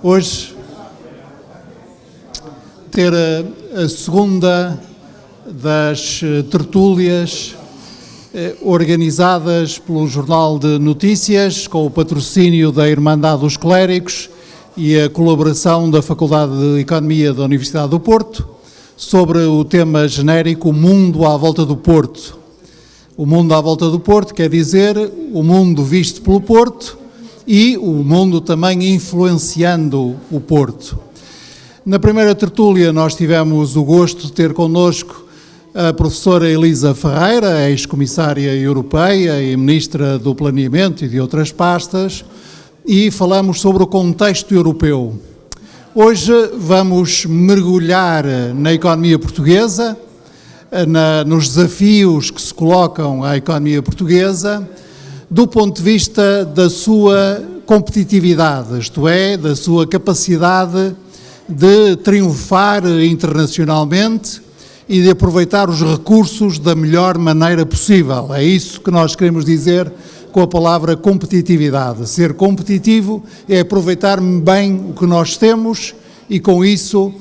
Hoje ter a segunda das tertúlias organizadas pelo Jornal de Notícias, com o patrocínio da Irmandade dos Clérigos e a colaboração da Faculdade de Economia da Universidade do Porto, sobre o tema genérico Mundo à Volta do Porto. O mundo à volta do Porto quer dizer o mundo visto pelo Porto e o mundo também influenciando o Porto. Na primeira tertúlia nós tivemos o gosto de ter connosco a professora Elisa Ferreira, ex-comissária europeia e ministra do Planeamento e de outras pastas, e falamos sobre o contexto europeu. Hoje vamos mergulhar na economia portuguesa, nos desafios que se colocam à economia portuguesa, do ponto de vista da sua competitividade, isto é, da sua capacidade de triunfar internacionalmente e de aproveitar os recursos da melhor maneira possível. É isso que nós queremos dizer com a palavra competitividade. Ser competitivo é aproveitar bem o que nós temos e, com isso,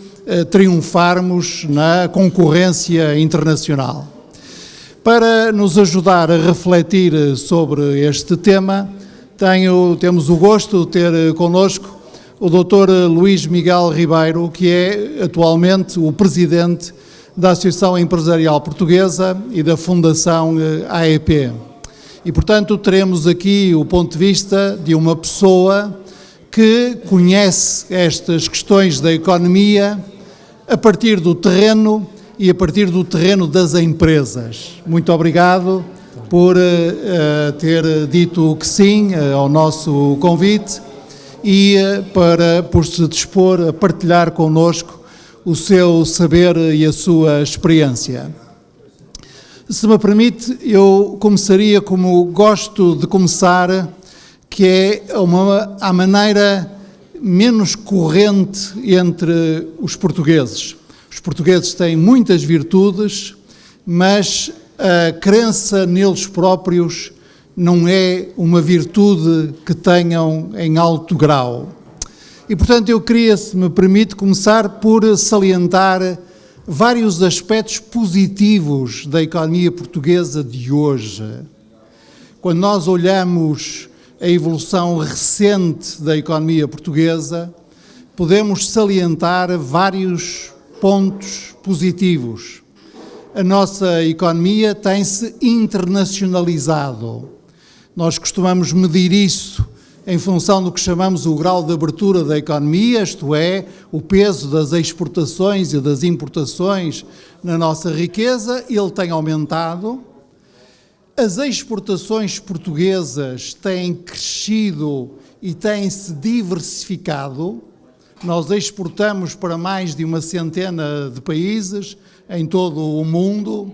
triunfarmos na concorrência internacional. Para nos ajudar a refletir sobre este tema, temos o gosto de ter connosco o Dr. Luís Miguel Ribeiro, que é atualmente o presidente da Associação Empresarial Portuguesa e da Fundação AEP. E, portanto, teremos aqui o ponto de vista de uma pessoa que conhece estas questões da economia a partir do terreno e a partir do terreno das empresas. Muito obrigado por ter dito que sim ao nosso convite e por se dispor a partilhar connosco o seu saber e a sua experiência. Se me permite, eu começaria como gosto de começar, que é a maneira menos corrente entre os portugueses. Os portugueses têm muitas virtudes, mas a crença neles próprios não é uma virtude que tenham em alto grau. E, portanto, eu queria, se me permite, começar por salientar vários aspectos positivos da economia portuguesa de hoje. Quando nós olhamos a evolução recente da economia portuguesa, podemos salientar vários pontos positivos. A nossa economia tem-se internacionalizado. Nós costumamos medir isso em função do que chamamos o grau de abertura da economia, isto é, o peso das exportações e das importações na nossa riqueza. Ele tem aumentado. As exportações portuguesas têm crescido e têm-se diversificado. Nós exportamos para mais de uma centena de países em todo o mundo.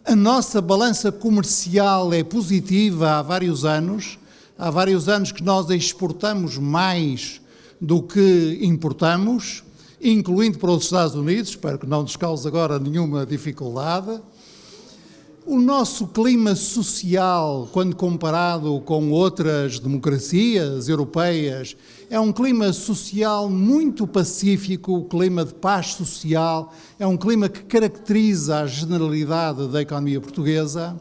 A nossa balança comercial é positiva há vários anos. Há vários anos que nós exportamos mais do que importamos, incluindo para os Estados Unidos, espero que não nos cause agora nenhuma dificuldade. O nosso clima social, quando comparado com outras democracias europeias, é um clima social muito pacífico, o clima de paz social, é um clima que caracteriza a generalidade da economia portuguesa.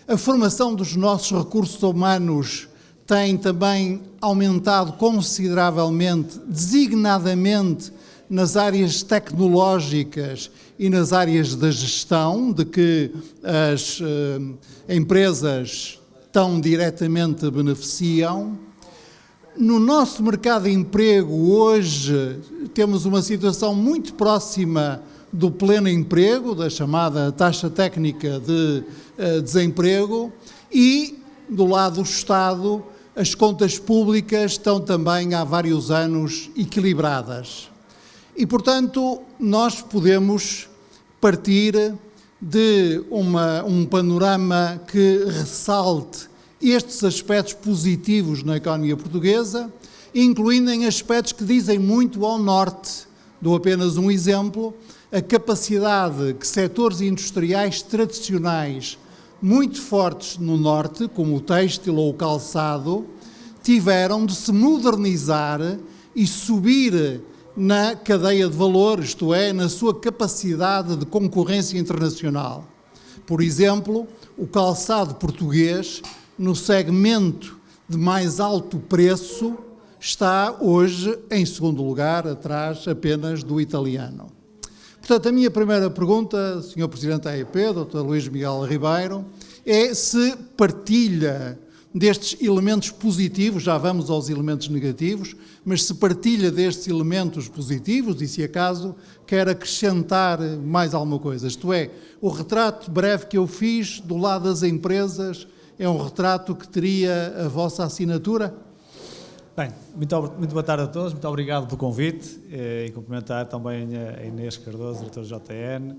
A formação dos nossos recursos humanos tem também aumentado consideravelmente, designadamente nas áreas tecnológicas e nas áreas da gestão, de que as empresas tão diretamente beneficiam. No nosso mercado de emprego, hoje, temos uma situação muito próxima do pleno emprego, da chamada taxa técnica de desemprego, e, do lado do Estado, as contas públicas estão também há vários anos equilibradas. E, portanto, nós podemos partir de um panorama que ressalte estes aspectos positivos na economia portuguesa, incluindo em aspectos que dizem muito ao norte. Dou apenas um exemplo: a capacidade que setores industriais tradicionais muito fortes no norte, como o têxtil ou o calçado, tiveram de se modernizar e subir na cadeia de valor, isto é, na sua capacidade de concorrência internacional. Por exemplo, o calçado português, no segmento de mais alto preço, está hoje em segundo lugar, atrás apenas do italiano. Portanto, a minha primeira pergunta, Sr. Presidente da AEP, Dr. Luís Miguel Ribeiro, é se partilha destes elementos positivos, já vamos aos elementos negativos, mas se partilha destes elementos positivos e, se acaso, quer acrescentar mais alguma coisa. Isto é, o retrato breve que eu fiz do lado das empresas é um retrato que teria a vossa assinatura? Bem, muito boa tarde a todos, muito obrigado pelo convite e cumprimentar também a Inês Cardoso, diretora do JN.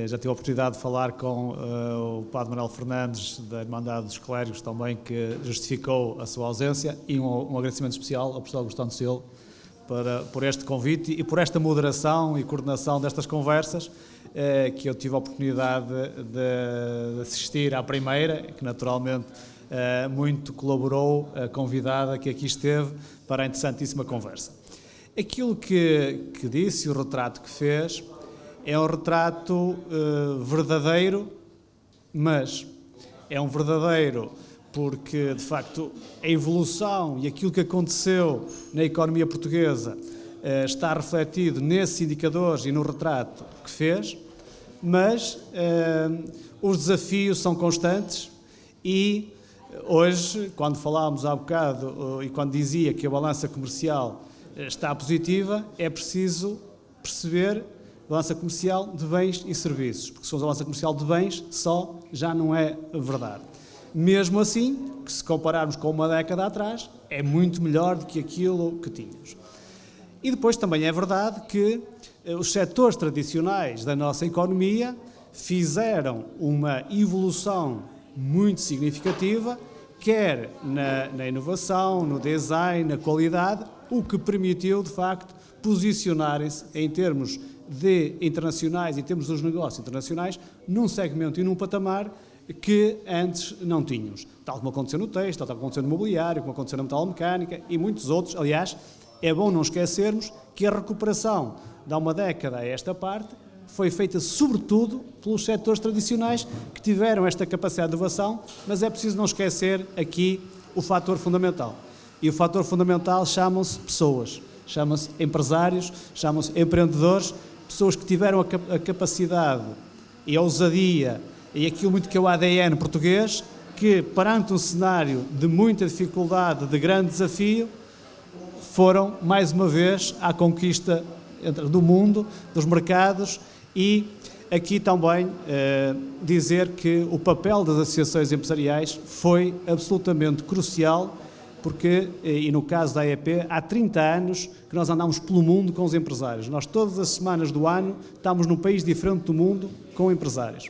Já tive a oportunidade de falar com o Padre Manuel Fernandes, da Irmandade dos Clérigos, também, que justificou a sua ausência, e um agradecimento especial ao professor Gustavo Cielo por este convite e por esta moderação e coordenação destas conversas, que eu tive a oportunidade de assistir à primeira, que naturalmente muito colaborou a convidada que aqui esteve para a interessantíssima conversa. Aquilo que disse, o retrato que fez, é um retrato verdadeiro, mas é um verdadeiro porque, de facto, a evolução e aquilo que aconteceu na economia portuguesa está refletido nesses indicadores e no retrato que fez, mas os desafios são constantes e hoje, quando falámos há bocado e quando dizia que a balança comercial está positiva, é preciso perceber balança comercial de bens e serviços, porque se for a balança comercial de bens, só já não é verdade. Mesmo assim, que se compararmos com uma década atrás, é muito melhor do que aquilo que tínhamos. E depois também é verdade que os setores tradicionais da nossa economia fizeram uma evolução muito significativa, quer na inovação, no design, na qualidade, o que permitiu, de facto, posicionarem-se em termos internacionais e em termos dos negócios internacionais num segmento e num patamar que antes não tínhamos. Tal como aconteceu no têxtil, tal como aconteceu no mobiliário, como aconteceu na metalomecânica e muitos outros. Aliás, é bom não esquecermos que a recuperação de há uma década a esta parte foi feita sobretudo pelos setores tradicionais que tiveram esta capacidade de inovação, mas é preciso não esquecer aqui o fator fundamental. E o fator fundamental chamam-se pessoas, chamam-se empresários, chamam-se empreendedores, pessoas que tiveram a capacidade e a ousadia e aquilo muito que é o ADN português, que perante um cenário de muita dificuldade, de grande desafio, foram mais uma vez à conquista do mundo, dos mercados e aqui também dizer que o papel das associações empresariais foi absolutamente crucial porque, e no caso da AEP, há 30 anos que nós andamos pelo mundo com os empresários. Nós todas as semanas do ano estamos num país diferente do mundo com empresários.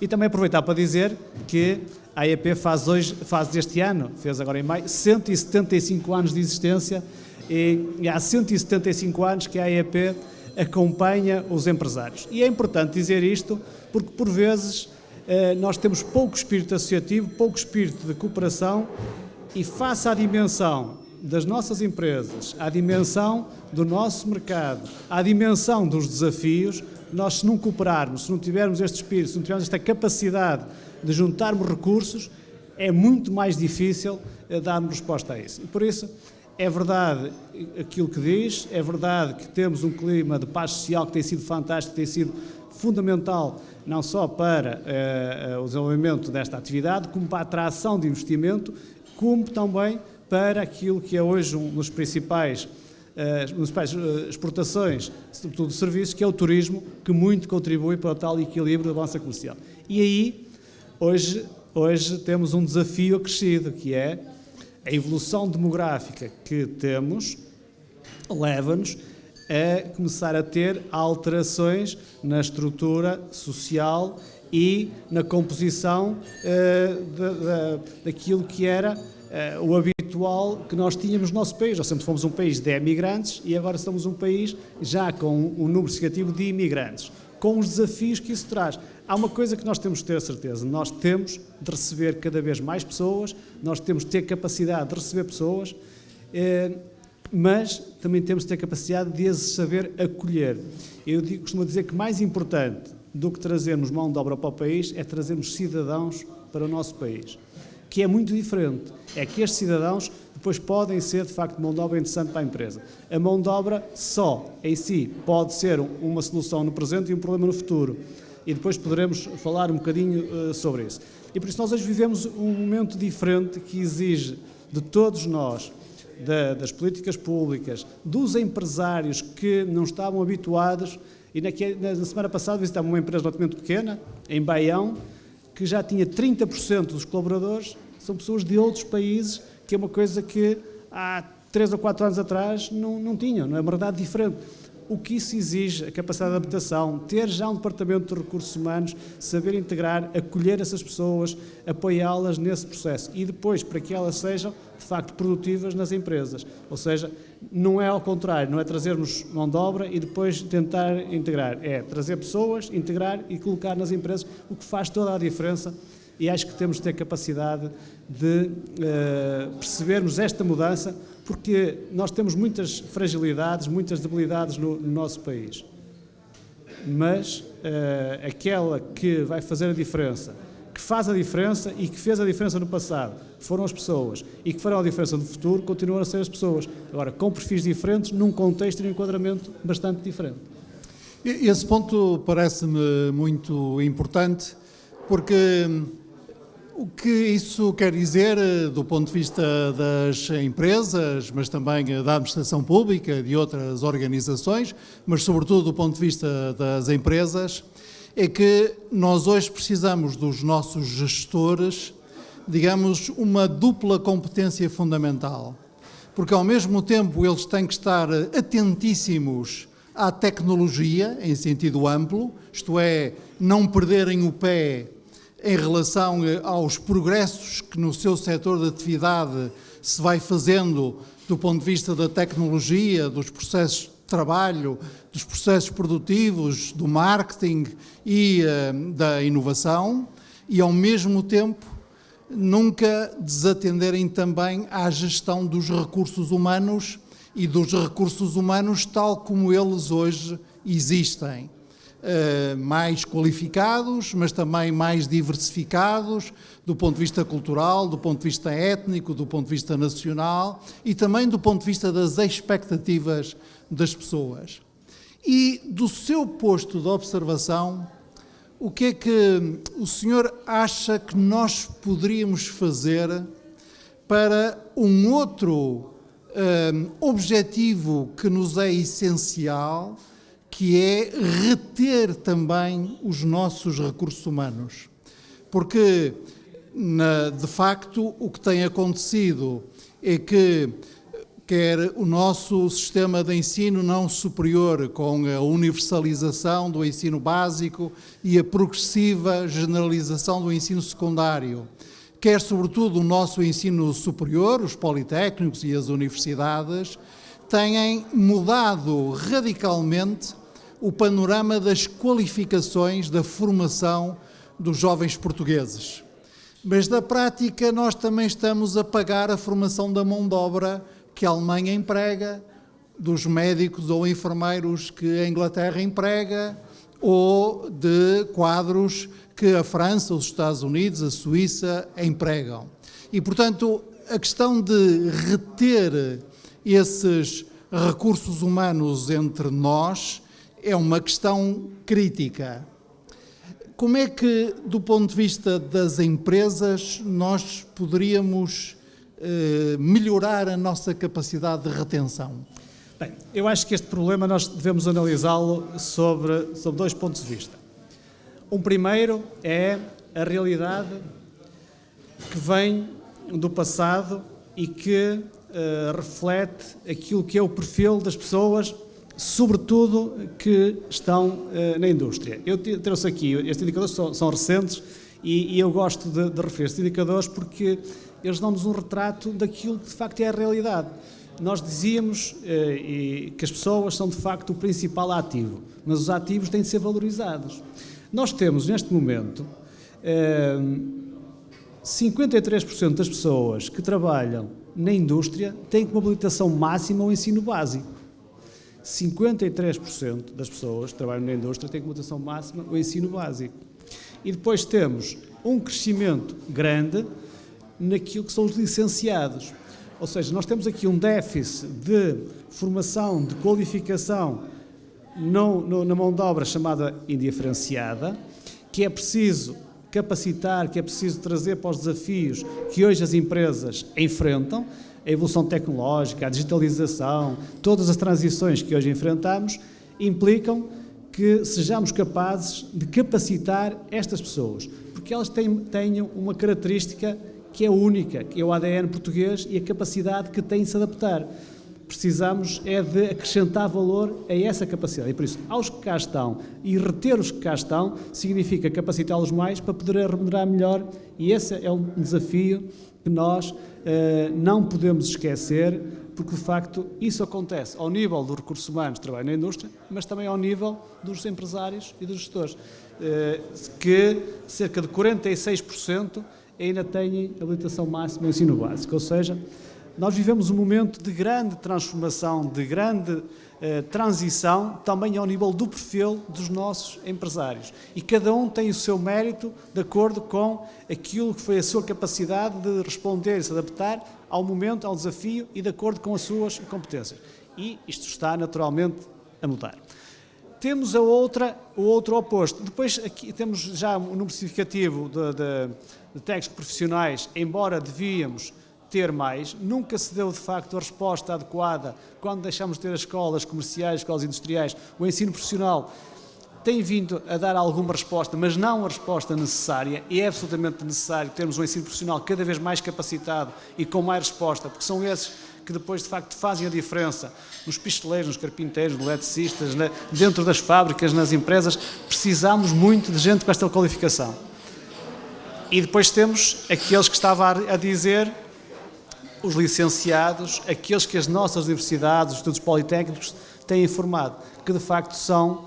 E também aproveitar para dizer que a AEP faz este ano, fez agora em maio, 175 anos de existência e há 175 anos que a AEP acompanha os empresários. E é importante dizer isto porque, por vezes, nós temos pouco espírito associativo, pouco espírito de cooperação e face à dimensão das nossas empresas, à dimensão do nosso mercado, à dimensão dos desafios, nós se não cooperarmos, se não tivermos este espírito, se não tivermos esta capacidade de juntarmos recursos, é muito mais difícil darmos resposta a isso. E por isso, é verdade aquilo que diz, é verdade que temos um clima de paz social que tem sido fantástico, que tem sido fundamental não só para o desenvolvimento desta atividade, como para a atração de investimento, como também para aquilo que é hoje uma das principais exportações, sobretudo de serviços, que é o turismo, que muito contribui para o tal equilíbrio da balança comercial. E aí, hoje temos um desafio acrescido, que é a evolução demográfica que temos, leva-nos a começar a ter alterações na estrutura social e na composição daquilo que era o habitual que nós tínhamos no nosso país. Nós sempre fomos um país de emigrantes e agora somos um país já com um número significativo de imigrantes. com os desafios que isso traz. Há uma coisa que nós temos de ter a certeza, nós temos de receber cada vez mais pessoas, nós temos de ter capacidade de receber pessoas, mas também temos de ter capacidade de as saber acolher. Costumo dizer que mais importante do que trazermos mão de obra para o país é trazermos cidadãos para o nosso país, que é muito diferente. É que estes cidadãos depois podem ser, de facto, mão de obra interessante para a empresa. A mão de obra só, em si, pode ser uma solução no presente e um problema no futuro. E depois poderemos falar um bocadinho sobre isso. E por isso nós hoje vivemos um momento diferente que exige de todos nós, das políticas públicas, dos empresários que não estavam habituados. E na semana passada visitava uma empresa relativamente pequena, em Baião, que já tinha 30% dos colaboradores, são pessoas de outros países, que é uma coisa que há 3 ou 4 anos atrás não tinham, não é uma verdade diferente. O que isso exige, a capacidade de adaptação, ter já um departamento de recursos humanos, saber integrar, acolher essas pessoas, apoiá-las nesse processo e depois para que elas sejam, de facto, produtivas nas empresas. Ou seja, não é ao contrário, não é trazermos mão de obra e depois tentar integrar, é trazer pessoas, integrar e colocar nas empresas, o que faz toda a diferença. E acho que temos de ter capacidade de percebermos esta mudança, porque nós temos muitas fragilidades, muitas debilidades no nosso país. Mas aquela que vai fazer a diferença, que faz a diferença e que fez a diferença no passado, foram as pessoas, e que farão a diferença no futuro, continuam a ser as pessoas. Agora, com perfis diferentes, num contexto e num enquadramento bastante diferente. Esse ponto parece-me muito importante, porque o que isso quer dizer do ponto de vista das empresas, mas também da administração pública e de outras organizações, mas sobretudo do ponto de vista das empresas, é que nós hoje precisamos dos nossos gestores, digamos, uma dupla competência fundamental. Porque ao mesmo tempo eles têm que estar atentíssimos à tecnologia, em sentido amplo, isto é, não perderem o pé em relação aos progressos que no seu setor de atividade se vai fazendo do ponto de vista da tecnologia, dos processos de trabalho, dos processos produtivos, do marketing e da inovação, e ao mesmo tempo nunca desatenderem também à gestão dos recursos humanos e dos recursos humanos tal como eles hoje existem. Mais qualificados, mas também mais diversificados do ponto de vista cultural, do ponto de vista étnico, do ponto de vista nacional e também do ponto de vista das expectativas das pessoas. E do seu posto de observação, o que é que o senhor acha que nós poderíamos fazer para um outro objetivo que nos é essencial, que é reter também os nossos recursos humanos? Porque, de facto, o que tem acontecido é que quer o nosso sistema de ensino não superior, com a universalização do ensino básico e a progressiva generalização do ensino secundário, quer, sobretudo, o nosso ensino superior, os politécnicos e as universidades, têm mudado radicalmente o panorama das qualificações da formação dos jovens portugueses. Mas, na prática, nós também estamos a pagar a formação da mão de obra que a Alemanha emprega, dos médicos ou enfermeiros que a Inglaterra emprega, ou de quadros que a França, os Estados Unidos, a Suíça empregam. E, portanto, a questão de reter esses recursos humanos entre nós é uma questão crítica. Como é que, do ponto de vista das empresas, nós poderíamos melhorar a nossa capacidade de retenção? Bem, eu acho que este problema nós devemos analisá-lo sobre 2 pontos de vista. Um primeiro é a realidade que vem do passado e que reflete aquilo que é o perfil das pessoas, sobretudo que estão na indústria. Eu trouxe aqui, estes indicadores são recentes e eu gosto de referir estes indicadores porque eles dão-nos um retrato daquilo que de facto é a realidade. nós dizíamos que as pessoas são de facto o principal ativo, mas os ativos têm de ser valorizados. Nós temos neste momento 53% das pessoas que trabalham na indústria têm como habilitação máxima o ensino básico. 53% das pessoas que trabalham na indústria têm como habilitação máxima o ensino básico. E depois temos um crescimento grande naquilo que são os licenciados. Ou seja, nós temos aqui um déficit de formação, de qualificação na mão de obra chamada indiferenciada, que é preciso capacitar, que é preciso trazer para os desafios que hoje as empresas enfrentam, a evolução tecnológica, a digitalização, todas as transições que hoje enfrentamos, implicam que sejamos capazes de capacitar estas pessoas, porque elas tenham uma característica que é única, que é o ADN português e a capacidade que têm de se adaptar. Precisamos é de acrescentar valor a essa capacidade. E por isso, aos que cá estão e reter os que cá estão, significa capacitá-los mais para poder remunerar melhor, e esse é um desafio que nós não podemos esquecer, porque de facto isso acontece ao nível dos recursos humanos que trabalham na indústria, mas também ao nível dos empresários e dos gestores, que cerca de 46% ainda têm habilitação máxima no ensino básico, ou seja, nós vivemos um momento de grande transformação, de grande transição, também ao nível do perfil dos nossos empresários. E cada um tem o seu mérito de acordo com aquilo que foi a sua capacidade de responder e se adaptar ao momento, ao desafio e de acordo com as suas competências. E isto está naturalmente a mudar. Temos o outro oposto. Depois aqui temos já um número significativo de técnicos profissionais, embora devíamos ter mais, nunca se deu de facto a resposta adequada quando deixamos de ter as escolas comerciais, escolas industriais. O ensino profissional tem vindo a dar alguma resposta, mas não a resposta necessária, e é absolutamente necessário termos um ensino profissional cada vez mais capacitado e com mais resposta, porque são esses que depois de facto fazem a diferença nos pisteleiros, nos carpinteiros, nos eletricistas, dentro das fábricas, nas empresas. Precisamos muito de gente com esta qualificação. E depois temos aqueles que estava a dizer, os licenciados, aqueles que as nossas universidades, os estudos politécnicos têm formado, que de facto são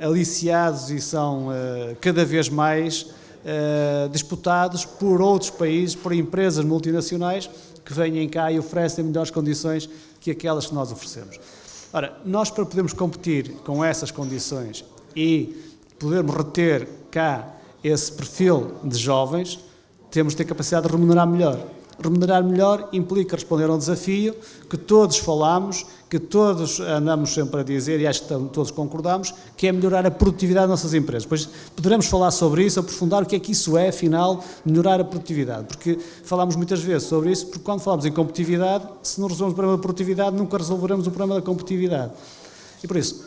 aliciados e são cada vez mais disputados por outros países, por empresas multinacionais que vêm cá e oferecem melhores condições que aquelas que nós oferecemos. Ora, nós para podermos competir com essas condições e podermos reter cá esse perfil de jovens, temos de ter capacidade de remunerar melhor. Remunerar melhor implica responder a um desafio que todos falamos, que todos andamos sempre a dizer, e acho que todos concordamos, que é melhorar a produtividade das nossas empresas. Depois poderemos falar sobre isso, aprofundar o que é que isso é, afinal, melhorar a produtividade. Porque falamos muitas vezes sobre isso, porque quando falamos em competitividade, se não resolvemos o problema da produtividade, nunca resolveremos o problema da competitividade. E por isso,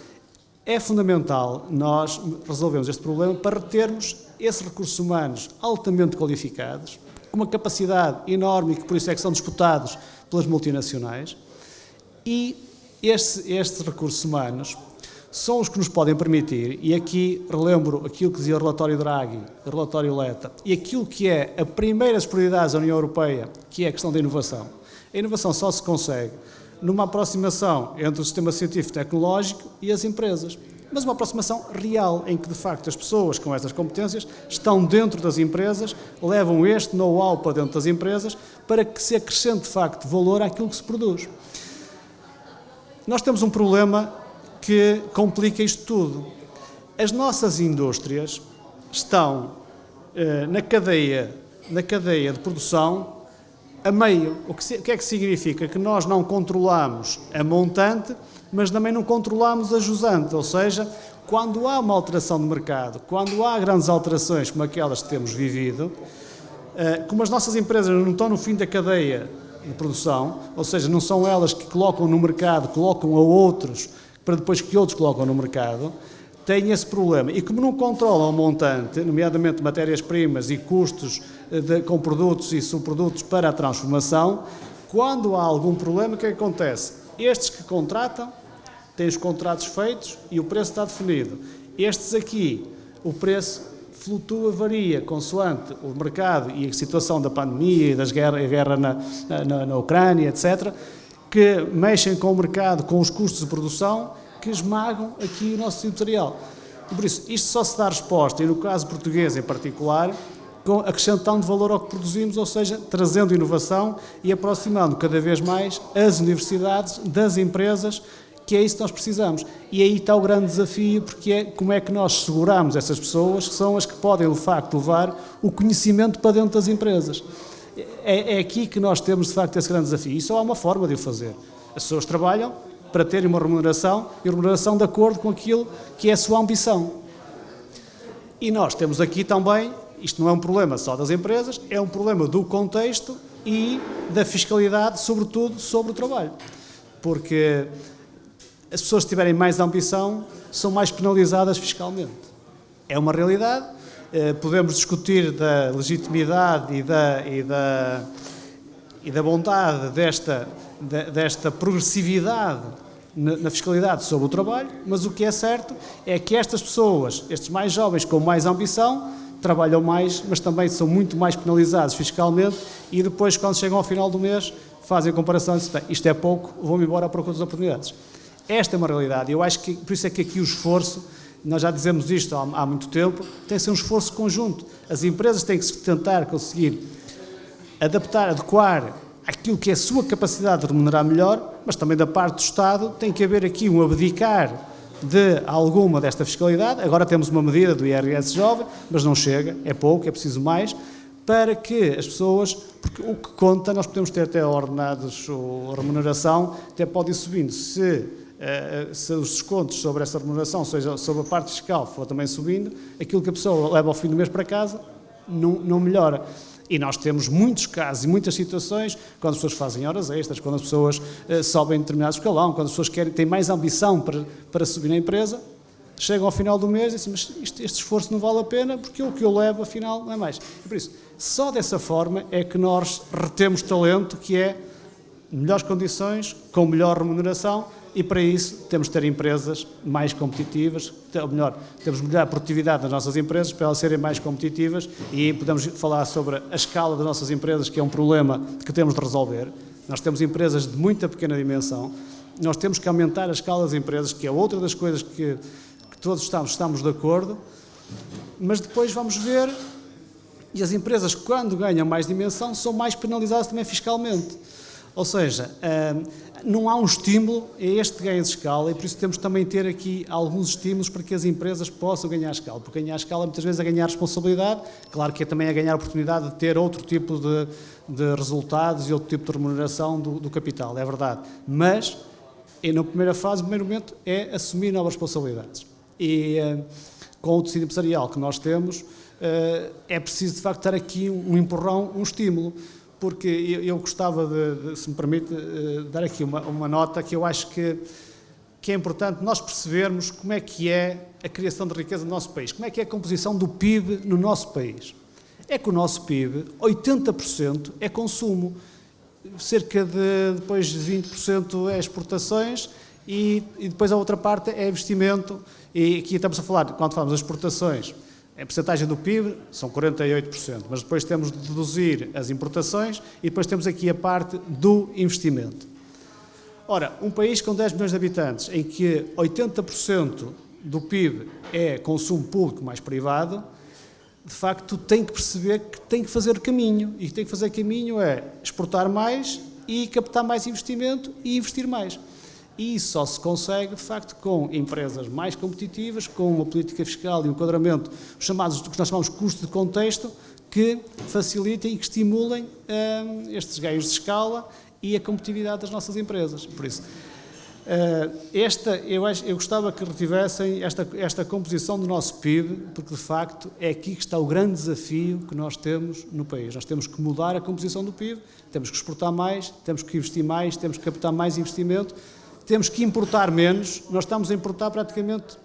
é fundamental nós resolvermos este problema para retermos esses recursos humanos altamente qualificados, com uma capacidade enorme, que por isso é que são disputados pelas multinacionais, e estes recursos humanos são os que nos podem permitir, e aqui relembro aquilo que dizia o relatório Draghi, o relatório Letta, e aquilo que é a primeira das prioridades da União Europeia, que é a questão da inovação. A inovação só se consegue numa aproximação entre o sistema científico e tecnológico e as empresas, mas uma aproximação real, em que de facto as pessoas com estas competências estão dentro das empresas, levam este know-how para dentro das empresas, para que se acrescente de facto valor àquilo que se produz. Nós temos um problema que complica isto tudo. As nossas indústrias estão na cadeia de produção a meio. O que é que significa? Que nós não controlamos a montante, mas também não controlamos a jusante, ou seja, quando há uma alteração de mercado, quando há grandes alterações como aquelas que temos vivido, como as nossas empresas não estão no fim da cadeia de produção, ou seja, não são elas que colocam no mercado, colocam a outros, para depois que outros colocam no mercado, têm esse problema. E como não controlam o montante, nomeadamente matérias-primas e custos com produtos e subprodutos para a transformação, quando há algum problema, o que é que acontece? Estes que contratam têm os contratos feitos e o preço está definido. Estes aqui, o preço flutua, varia, consoante o mercado e a situação da pandemia e a guerra na Ucrânia, etc., que mexem com o mercado, com os custos de produção, que esmagam aqui o nosso tecido empresarial. E por isso, isto só se dá resposta, e no caso português em particular, acrescentando valor ao que produzimos, ou seja, trazendo inovação e aproximando cada vez mais as universidades das empresas, que é isso que nós precisamos. E aí está o grande desafio, porque é como é que nós seguramos essas pessoas, que são as que podem, de facto, levar o conhecimento para dentro das empresas. É aqui que nós temos, de facto, esse grande desafio. E só há uma forma de o fazer. As pessoas trabalham para terem uma remuneração, e remuneração de acordo com aquilo que é a sua ambição. E nós temos aqui também, isto não é um problema só das empresas, é um problema do contexto e da fiscalidade, sobretudo sobre o trabalho. Porque as pessoas que tiverem mais ambição são mais penalizadas fiscalmente. É uma realidade. Podemos discutir da legitimidade e da bondade desta progressividade na fiscalidade sobre o trabalho, mas o que é certo é que estas pessoas, estes mais jovens com mais ambição, trabalham mais, mas também são muito mais penalizados fiscalmente e depois, quando chegam ao final do mês, fazem a comparação e dizem, bem, isto é pouco, vou-me embora à procura das oportunidades. Esta é uma realidade. Eu acho que, por isso é que aqui o esforço, nós já dizemos isto há muito tempo, tem que ser um esforço conjunto. As empresas têm que tentar conseguir adequar aquilo que é a sua capacidade de remunerar melhor, mas também da parte do Estado tem que haver aqui um abdicar de alguma desta fiscalidade. Agora temos uma medida do IRS jovem, mas não chega, é pouco, é preciso mais, para que as pessoas, porque o que conta, nós podemos ter até ordenados ou remuneração, até pode ir subindo, se os descontos sobre essa remuneração, ou seja, sobre a parte fiscal, for também subindo, aquilo que a pessoa leva ao fim do mês para casa não melhora. E nós temos muitos casos e muitas situações, quando as pessoas fazem horas extras, quando as pessoas sobem em determinado escalão, quando as pessoas têm mais ambição para subir na empresa, chegam ao final do mês e dizem, mas este esforço não vale a pena, porque o que eu levo, afinal, não é mais. E por isso, só dessa forma é que nós retemos talento, que é melhores condições, com melhor remuneração, e para isso temos de ter empresas mais competitivas, ou melhor, temos de melhorar a produtividade das nossas empresas para elas serem mais competitivas e podemos falar sobre a escala das nossas empresas, que é um problema que temos de resolver. Nós temos empresas de muita pequena dimensão, nós temos que aumentar a escala das empresas, que é outra das coisas que todos estamos de acordo, mas depois vamos ver, e as empresas, quando ganham mais dimensão, são mais penalizadas também fiscalmente. Ou seja, não há um estímulo a este ganho de escala e por isso temos também de ter aqui alguns estímulos para que as empresas possam ganhar escala. Porque ganhar escala muitas vezes é ganhar responsabilidade, claro que é também ganhar a oportunidade de ter outro tipo de resultados e outro tipo de remuneração do capital, é verdade. Mas, na primeira fase, no primeiro momento, é assumir novas responsabilidades. E com o tecido empresarial que nós temos, é preciso de facto dar aqui um empurrão, um estímulo. Porque eu gostava se me permite, dar aqui uma nota que eu acho que é importante nós percebermos como é que é a criação de riqueza no nosso país, como é que é a composição do PIB no nosso país. É que o nosso PIB, 80% é consumo, cerca de depois 20% é exportações e depois a outra parte é investimento. E aqui estamos a falar, quando falamos das exportações, a percentagem do PIB são 48%, mas depois temos de deduzir as importações e depois temos aqui a parte do investimento. Ora, um país com 10 milhões de habitantes, em que 80% do PIB é consumo público mais privado, de facto tem que perceber que tem que fazer o caminho, e que tem que fazer caminho é exportar mais e captar mais investimento e investir mais. E isso só se consegue, de facto, com empresas mais competitivas, com uma política fiscal e um enquadramento, chamados, que nós chamamos de custo de contexto, que facilitem e que estimulem estes ganhos de escala e a competitividade das nossas empresas. Por isso, eu gostava que retivessem esta composição do nosso PIB, porque, de facto, é aqui que está o grande desafio que nós temos no país. Nós temos que mudar a composição do PIB, temos que exportar mais, temos que investir mais, temos que captar mais investimento, temos que importar menos. Nós estamos a importar praticamente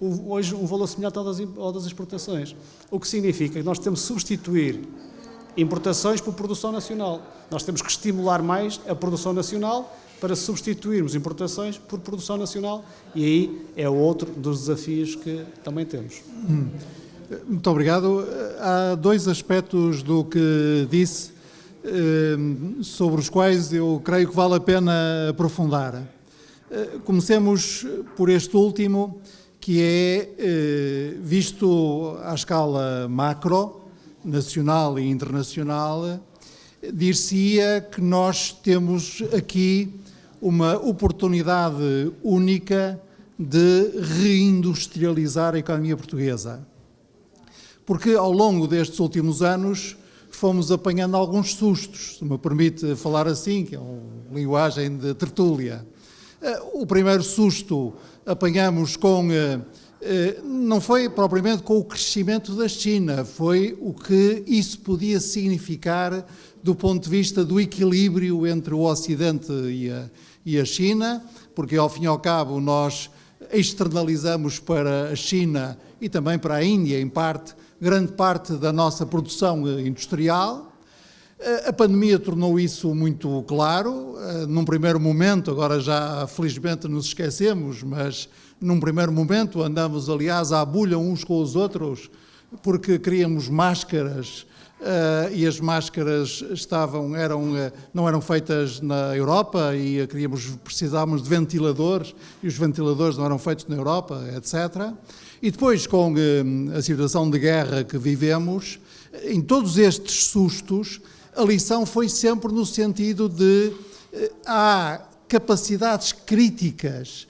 hoje um valor semelhante ao das exportações. O que significa que nós temos que substituir importações por produção nacional. Nós temos que estimular mais a produção nacional para substituirmos importações por produção nacional e aí é outro dos desafios que também temos. Muito obrigado. Há dois aspectos do que disse sobre os quais eu creio que vale a pena aprofundar. Comecemos por este último, que é, visto à escala macro, nacional e internacional, dir-se-ia que nós temos aqui uma oportunidade única de reindustrializar a economia portuguesa. Porque ao longo destes últimos anos fomos apanhando alguns sustos, se me permite falar assim, que é uma linguagem de tertúlia. O primeiro susto apanhamos não foi propriamente com o crescimento da China, foi o que isso podia significar do ponto de vista do equilíbrio entre o Ocidente e a China, porque ao fim e ao cabo nós externalizamos para a China e também para a Índia, em parte, grande parte da nossa produção industrial. A pandemia tornou isso muito claro. Num primeiro momento, agora já felizmente nos esquecemos, mas num primeiro momento andamos, aliás, à bulha uns com os outros, porque queríamos máscaras e as máscaras não eram feitas na Europa e precisávamos de ventiladores e os ventiladores não eram feitos na Europa, etc. E depois, com a situação de guerra que vivemos, em todos estes sustos, a lição foi sempre no sentido de há capacidades críticas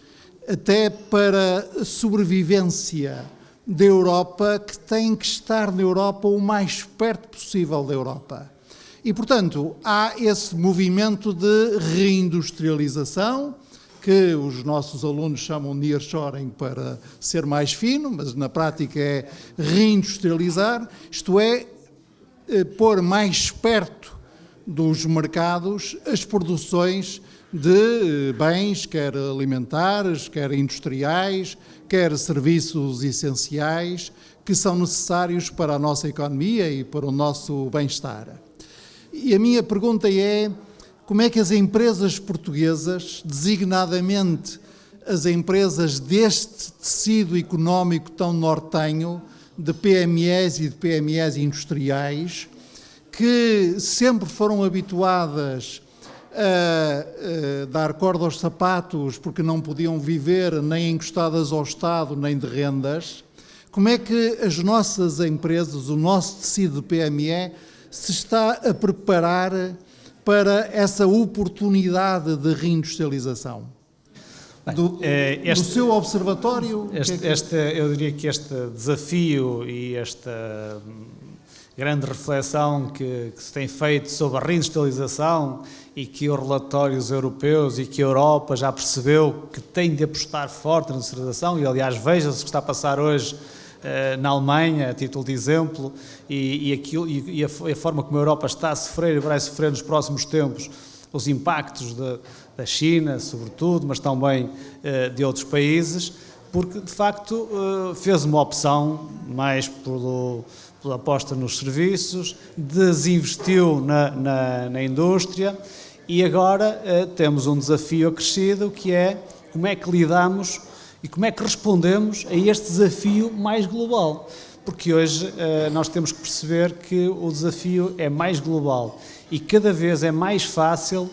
até para a sobrevivência da Europa que têm que estar na Europa o mais perto possível da Europa. E, portanto, há esse movimento de reindustrialização que os nossos alunos chamam de nearshoring para ser mais fino, mas na prática é reindustrializar, isto é, pôr mais perto dos mercados as produções de bens, quer alimentares, quer industriais, quer serviços essenciais, que são necessários para a nossa economia e para o nosso bem-estar. E a minha pergunta é, como é que as empresas portuguesas, designadamente as empresas deste tecido económico tão nortenho, de PMEs e de PMEs industriais, que sempre foram habituadas a dar corda aos sapatos porque não podiam viver nem encostadas ao Estado nem de rendas, como é que as nossas empresas, o nosso tecido de PME, se está a preparar para essa oportunidade de reindustrialização? Do seu observatório? Eu diria que este desafio e esta grande reflexão que se tem feito sobre a reindustrialização e que os relatórios europeus e que a Europa já percebeu que tem de apostar forte na industrialização, e aliás veja-se o que está a passar hoje na Alemanha, a título de exemplo, e a forma como a Europa está a sofrer e vai sofrer nos próximos tempos os impactos da China, sobretudo, mas também de outros países, porque de facto fez uma opção mais pela aposta nos serviços, desinvestiu na indústria e agora temos um desafio acrescido, que é como é que lidamos e como é que respondemos a este desafio mais global. Porque hoje nós temos que perceber que o desafio é mais global e cada vez é mais fácil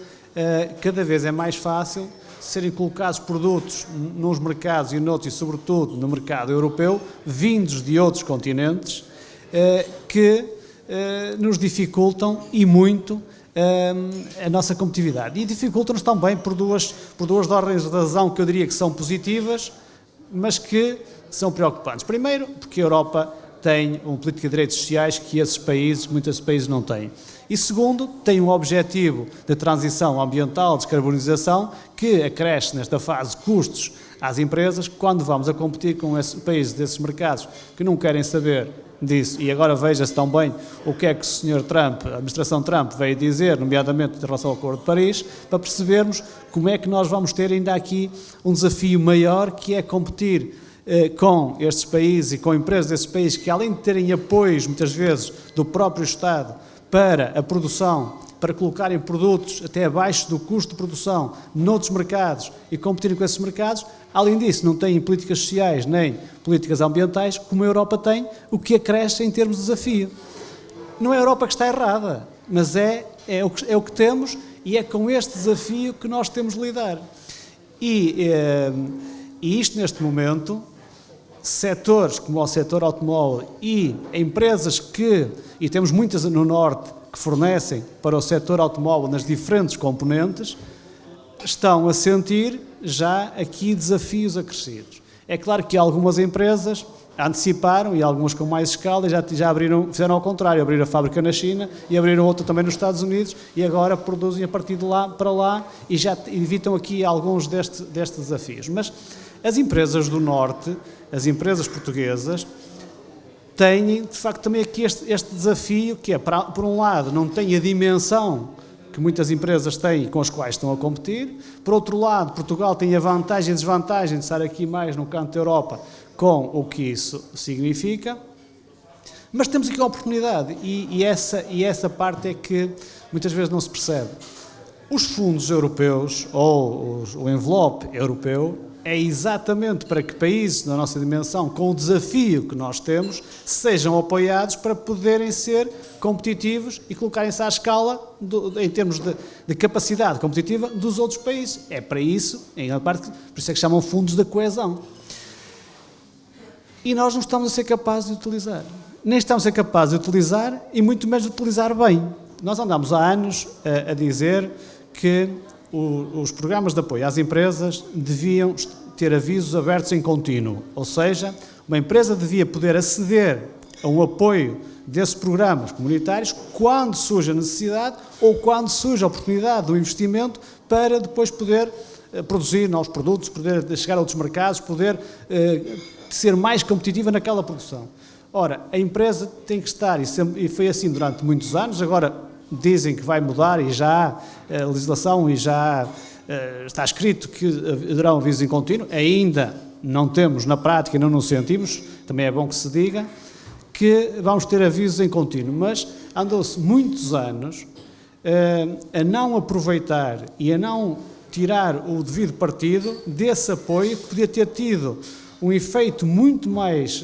serem colocados produtos nos mercados e noutros, e sobretudo no mercado europeu, vindos de outros continentes, que nos dificultam e muito a nossa competitividade. E dificultam-nos também por duas ordens de razão que eu diria que são positivas, mas que são preocupantes. Primeiro, porque a Europa tem uma política de direitos sociais que muitos países não têm. E segundo, tem um objetivo de transição ambiental, descarbonização, que acresce nesta fase custos às empresas quando vamos a competir com esses países desses mercados que não querem saber disso. E agora veja-se também o que é que o Sr. Trump, a administração Trump, veio dizer, nomeadamente em relação ao Acordo de Paris, para percebermos como é que nós vamos ter ainda aqui um desafio maior, que é competir com estes países e com empresas desses países que, além de terem apoios, muitas vezes, do próprio Estado para a produção, para colocarem produtos até abaixo do custo de produção noutros mercados e competirem com esses mercados, além disso não têm políticas sociais nem políticas ambientais como a Europa tem, o que acresce em termos de desafio. Não é a Europa que está errada, mas é é o que temos e é com este desafio que nós temos de lidar. E isto, neste momento, setores como o setor automóvel e empresas e temos muitas no Norte, que fornecem para o setor automóvel nas diferentes componentes, estão a sentir já aqui desafios acrescidos. É claro que algumas empresas anteciparam, e algumas com mais escala, já fizeram ao contrário, abriram a fábrica na China e abriram outra também nos Estados Unidos e agora produzem a partir de lá para lá e já evitam aqui alguns destes desafios. Mas as empresas do Norte, as empresas portuguesas, têm, de facto, também aqui este desafio que é, por um lado, não têm a dimensão que muitas empresas têm com as quais estão a competir. Por outro lado, Portugal tem a vantagem e a desvantagem de estar aqui mais no canto da Europa com o que isso significa. Mas temos aqui a oportunidade e essa parte é que muitas vezes não se percebe. Os fundos europeus ou o envelope europeu é exatamente para que países da nossa dimensão, com o desafio que nós temos, sejam apoiados para poderem ser competitivos e colocarem-se à escala, em termos de capacidade competitiva, dos outros países. É para isso, em grande parte, por isso é que chamam fundos da coesão. E nós não estamos a ser capazes de utilizar. Nem estamos a ser capazes de utilizar e muito menos de utilizar bem. Nós andamos há anos a dizer que os programas de apoio às empresas deviam ter avisos abertos em contínuo, ou seja, uma empresa devia poder aceder a um apoio desses programas comunitários quando surge a necessidade ou quando surge a oportunidade do investimento para depois poder produzir novos produtos, poder chegar a outros mercados, poder ser mais competitiva naquela produção. Ora, a empresa tem que estar, e foi assim durante muitos anos, agora dizem que vai mudar e já há a legislação e já está escrito que haverá um aviso em contínuo, ainda não temos na prática e não nos sentimos, também é bom que se diga, que vamos ter avisos em contínuo, mas andou-se muitos anos a não aproveitar e a não tirar o devido partido desse apoio que podia ter tido um efeito muito mais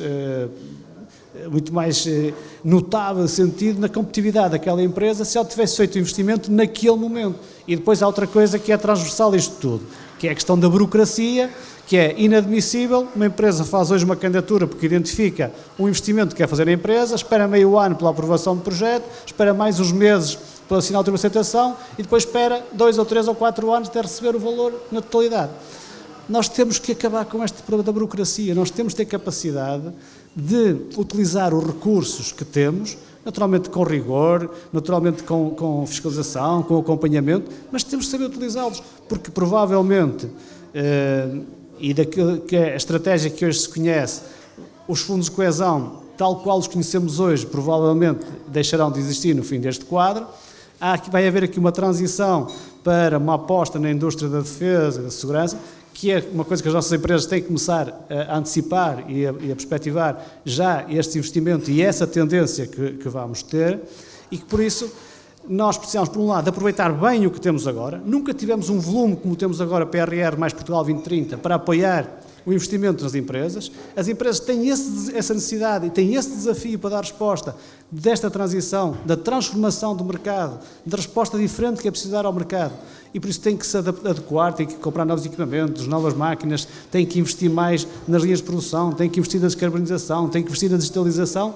notável sentido na competitividade daquela empresa se ela tivesse feito o investimento naquele momento. E depois há outra coisa que é transversal a isto tudo, que é a questão da burocracia, que é inadmissível. Uma empresa faz hoje uma candidatura porque identifica um investimento que quer fazer na empresa, espera meio ano pela aprovação do projeto, espera mais uns meses pela assinatura de aceitação e depois espera 2 ou 3 ou 4 anos até receber o valor na totalidade. Nós temos que acabar com este problema da burocracia, nós temos que ter capacidade de utilizar os recursos que temos, naturalmente com rigor, naturalmente com fiscalização, com acompanhamento, mas temos que saber utilizá-los, porque provavelmente, e daquilo que é a estratégia que hoje se conhece, os fundos de coesão, tal qual os conhecemos hoje, provavelmente deixarão de existir no fim deste quadro. Vai haver aqui uma transição para uma aposta na indústria da defesa e da segurança, que é uma coisa que as nossas empresas têm que começar a antecipar e a perspectivar já este investimento e essa tendência que vamos ter, e que por isso nós precisamos, por um lado, aproveitar bem o que temos agora. Nunca tivemos um volume como temos agora, PRR mais Portugal 2030, para apoiar o investimento nas empresas. As empresas têm essa necessidade e têm esse desafio para dar resposta desta transição, da transformação do mercado, da resposta diferente que é preciso dar ao mercado. E por isso têm que se adequar, têm que comprar novos equipamentos, novas máquinas, têm que investir mais nas linhas de produção, têm que investir na descarbonização, têm que investir na digitalização.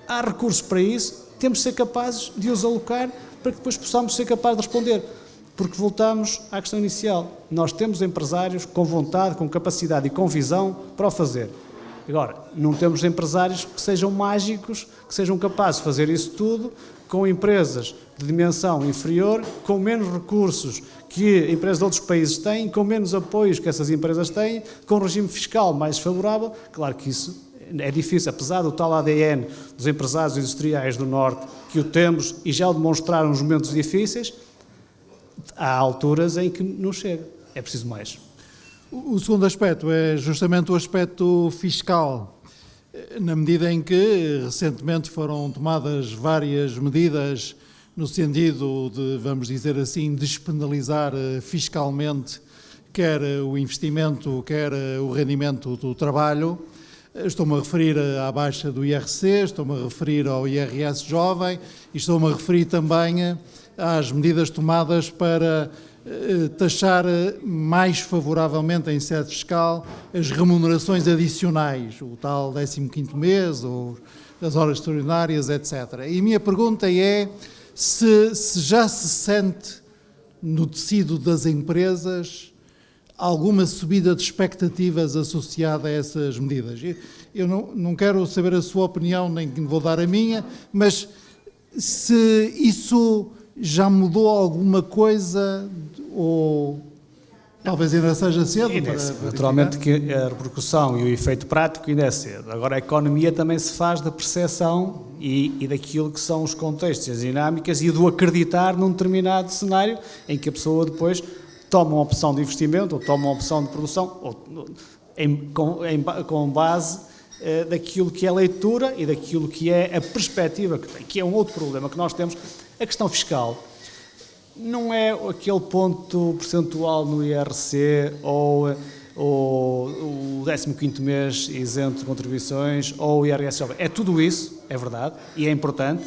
Há recursos para isso, temos de ser capazes de os alocar para que depois possamos ser capazes de responder. Porque voltamos à questão inicial. Nós temos empresários com vontade, com capacidade e com visão para o fazer. Agora, não temos empresários que sejam mágicos, que sejam capazes de fazer isso tudo com empresas de dimensão inferior, com menos recursos que empresas de outros países têm, com menos apoios que essas empresas têm, com um regime fiscal mais favorável. Claro que isso é difícil, apesar do tal ADN dos empresários industriais do Norte, que o temos e já o demonstraram nos momentos difíceis. Há alturas em que não chega, é preciso mais. O segundo aspecto é justamente o aspecto fiscal, na medida em que recentemente foram tomadas várias medidas no sentido de, vamos dizer assim, despenalizar fiscalmente quer o investimento, quer o rendimento do trabalho. Estou-me a referir à baixa do IRC, estou-me a referir ao IRS jovem e estou-me a referir também às medidas tomadas para taxar mais favoravelmente em sede fiscal as remunerações adicionais, o tal 15º mês, ou as horas extraordinárias, etc. E a minha pergunta é se já se sente no tecido das empresas alguma subida de expectativas associada a essas medidas. Eu não quero saber a sua opinião, nem vou dar a minha, mas se isso já mudou alguma coisa, ou talvez ainda seja cedo para verificar. Naturalmente que a repercussão e o efeito prático ainda é cedo. Agora, a economia também se faz da percepção e daquilo que são os contextos, as dinâmicas e do acreditar num determinado cenário em que a pessoa depois toma uma opção de investimento ou toma uma opção de produção com base daquilo que é a leitura e daquilo que é a perspectiva que tem, que é um outro problema que nós temos. A questão fiscal não é aquele ponto percentual no IRC ou o 15º mês isento de contribuições ou o IRS jovem. É tudo isso, é verdade, e é importante,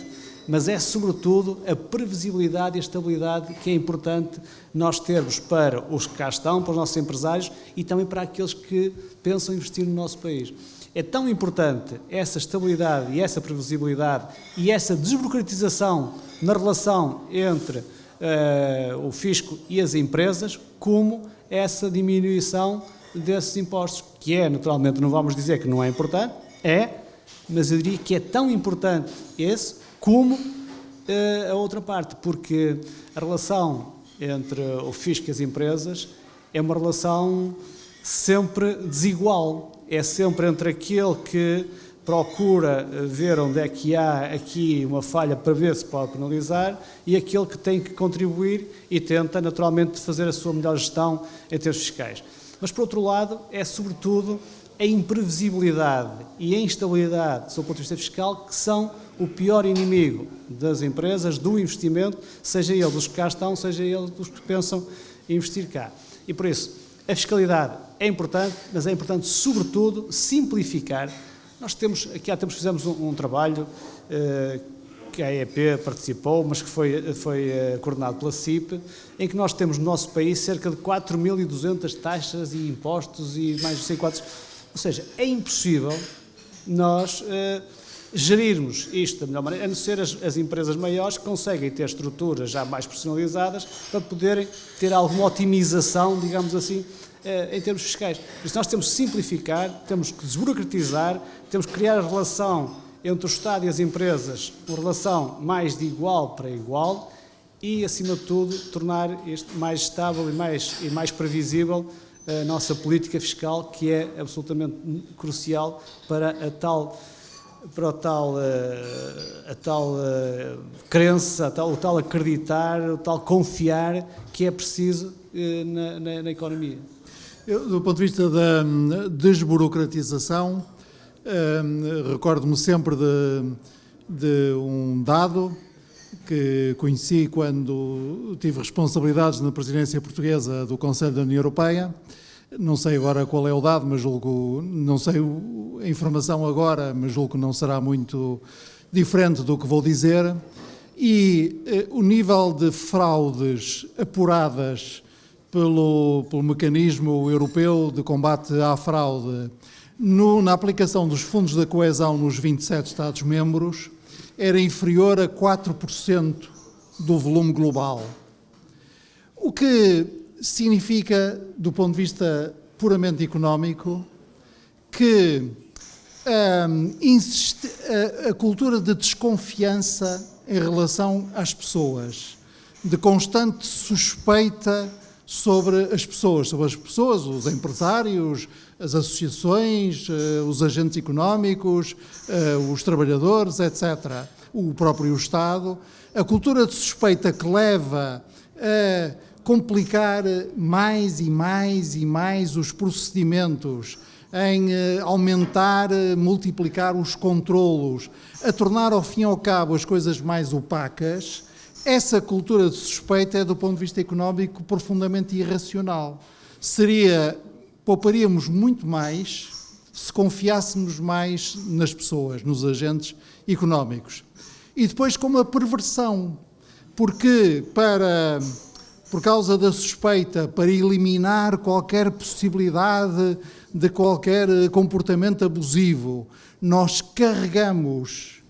mas é sobretudo a previsibilidade e a estabilidade que é importante nós termos para os que cá estão, para os nossos empresários e também para aqueles que pensam investir no nosso país. É tão importante essa estabilidade e essa previsibilidade e essa desburocratização na relação entre o fisco e as empresas, como essa diminuição desses impostos, que é, naturalmente, não vamos dizer que não é importante, mas eu diria que é tão importante esse como a outra parte, porque a relação entre o fisco e as empresas é uma relação sempre desigual, é sempre entre aquele que procura ver onde é que há aqui uma falha para ver se pode penalizar e aquele que tem que contribuir e tenta naturalmente fazer a sua melhor gestão em termos fiscais. Mas por outro lado é sobretudo a imprevisibilidade e a instabilidade sob o ponto de vista fiscal que são o pior inimigo das empresas, do investimento, seja ele dos que cá estão, seja ele dos que pensam investir cá. E por isso a fiscalidade é importante, mas é importante sobretudo simplificar. Nós temos, aqui há tempos fizemos um trabalho que a AEP participou, mas que foi coordenado pela CIP, em que nós temos no nosso país cerca de 4.200 taxas e impostos e mais de 104. Ou seja, é impossível nós gerirmos isto da melhor maneira, a não ser as empresas maiores que conseguem ter estruturas já mais personalizadas para poderem ter alguma otimização, digamos assim, em termos fiscais. Por isso nós temos que simplificar, temos que desburocratizar, temos que criar a relação entre o Estado e as empresas, uma relação mais de igual para igual e, acima de tudo, tornar isto mais estável e mais previsível a nossa política fiscal, que é absolutamente crucial para a tal crença, o tal acreditar, o tal confiar que é preciso na economia. Do ponto de vista da desburocratização, recordo-me sempre de um dado que conheci quando tive responsabilidades na presidência portuguesa do Conselho da União Europeia. Não sei agora qual é o dado, mas não sei a informação agora, mas julgo que não será muito diferente do que vou dizer. E o nível de fraudes apuradas pelo mecanismo europeu de combate à fraude na aplicação dos fundos da coesão nos 27 Estados-membros era inferior a 4% do volume global. O que significa, do ponto de vista puramente económico, que a cultura de desconfiança em relação às pessoas, de constante suspeita sobre as pessoas, os empresários, as associações, os agentes económicos, os trabalhadores, etc., o próprio Estado, a cultura de suspeita que leva a complicar mais e mais e mais os procedimentos, em aumentar, multiplicar os controlos, a tornar ao fim e ao cabo as coisas mais opacas. Essa cultura de suspeita é, do ponto de vista económico, profundamente irracional. Pouparíamos muito mais se confiássemos mais nas pessoas, nos agentes económicos. E depois, como a perversão porque por causa da suspeita, para eliminar qualquer possibilidade de qualquer comportamento abusivo, nós carregamos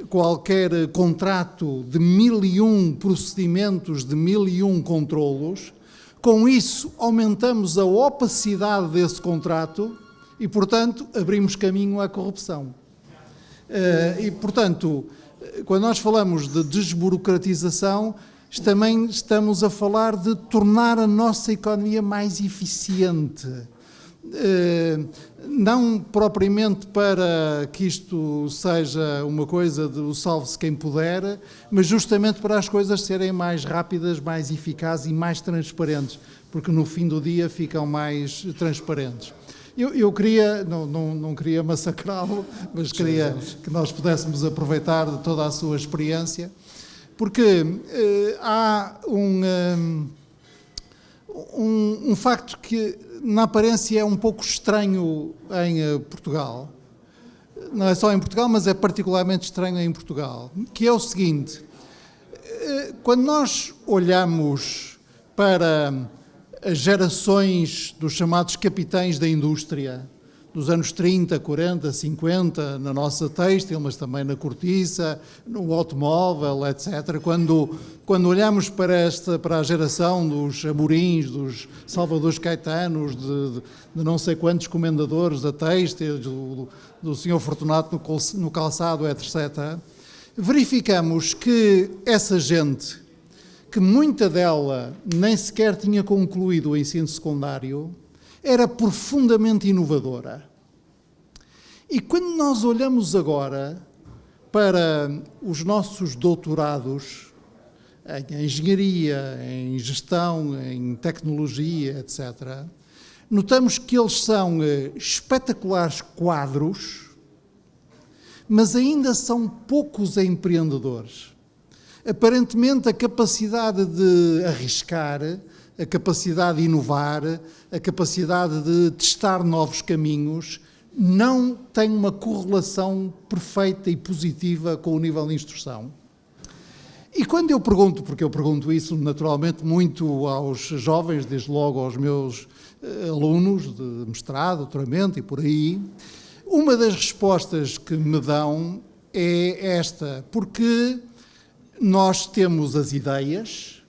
qualquer contrato de 1001 procedimentos, de 1001 controlos. Com isso, aumentamos a opacidade desse contrato e, portanto, abrimos caminho à corrupção. E, portanto, quando nós falamos de desburocratização, também estamos a falar de tornar a nossa economia mais eficiente. Não propriamente para que isto seja uma coisa do salve-se quem puder, mas justamente para as coisas serem mais rápidas, mais eficazes e mais transparentes, porque no fim do dia ficam mais transparentes. Eu queria, não queria massacrá-lo, mas queria que nós pudéssemos aproveitar de toda a sua experiência, porque há um facto que na aparência é um pouco estranho em Portugal. Não é só em Portugal, mas é particularmente estranho em Portugal, que é o seguinte: quando nós olhamos para as gerações dos chamados capitães da indústria, dos anos 30, 40, 50, na nossa têxtil, mas também na cortiça, no automóvel, etc. Quando olhamos para a geração dos Amorins, dos Salvadores Caetanos, de não sei quantos comendadores da têxtil, do Sr. Fortunato no calçado, etc., verificamos que essa gente, que muita dela nem sequer tinha concluído o ensino secundário, era profundamente inovadora. E quando nós olhamos agora para os nossos doutorados em engenharia, em gestão, em tecnologia, etc., notamos que eles são espetaculares quadros, mas ainda são poucos empreendedores. Aparentemente, a capacidade de arriscar, a capacidade de inovar, a capacidade de testar novos caminhos, não tem uma correlação perfeita e positiva com o nível de instrução. E quando eu pergunto, porque eu pergunto isso naturalmente muito aos jovens, desde logo aos meus alunos de mestrado, doutoramento e por aí, uma das respostas que me dão é esta: porque nós temos as ideias,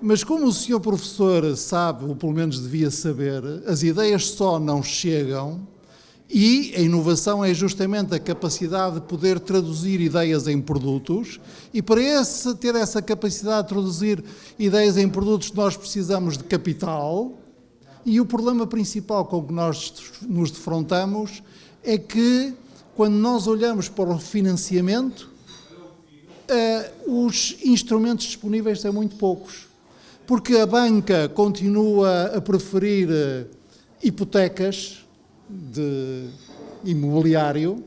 mas como o senhor professor sabe, ou pelo menos devia saber, as ideias só não chegam, e a inovação é justamente a capacidade de poder traduzir ideias em produtos, e para ter essa capacidade de traduzir ideias em produtos nós precisamos de capital, e o problema principal com que nós nos defrontamos é que, quando nós olhamos para o financiamento, os instrumentos disponíveis são muito poucos, porque a banca continua a preferir hipotecas de imobiliário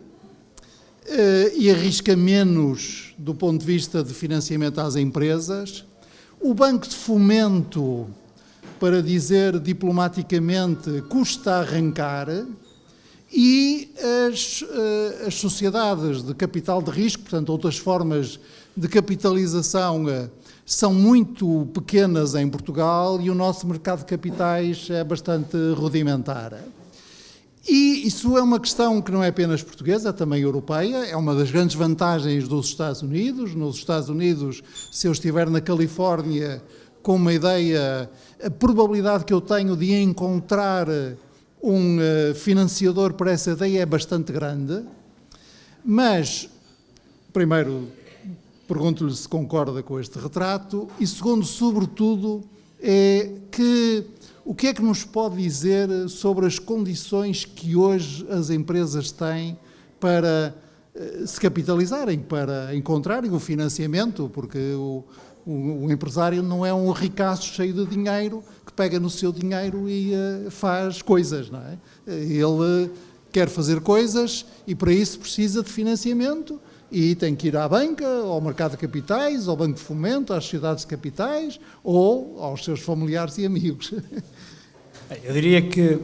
e arrisca menos do ponto de vista de financiamento às empresas. O Banco de Fomento, para dizer diplomaticamente, custa a arrancar, e as sociedades de capital de risco, portanto, outras formas de capitalização, são muito pequenas em Portugal, e o nosso mercado de capitais é bastante rudimentar. E isso é uma questão que não é apenas portuguesa, é também europeia, é uma das grandes vantagens dos Estados Unidos. Nos Estados Unidos, se eu estiver na Califórnia com uma ideia, a probabilidade que eu tenho de encontrar um financiador para essa ideia é bastante grande. Mas, primeiro, pergunto-lhe se concorda com este retrato, e segundo, sobretudo, o que é que nos pode dizer sobre as condições que hoje as empresas têm para se capitalizarem, para encontrarem o financiamento, porque o empresário não é um ricaço cheio de dinheiro que pega no seu dinheiro e faz coisas, não é? Ele quer fazer coisas e para isso precisa de financiamento e tem que ir à banca, ao mercado de capitais, ao Banco de Fomento, às sociedades de capitais ou aos seus familiares e amigos. Eu diria que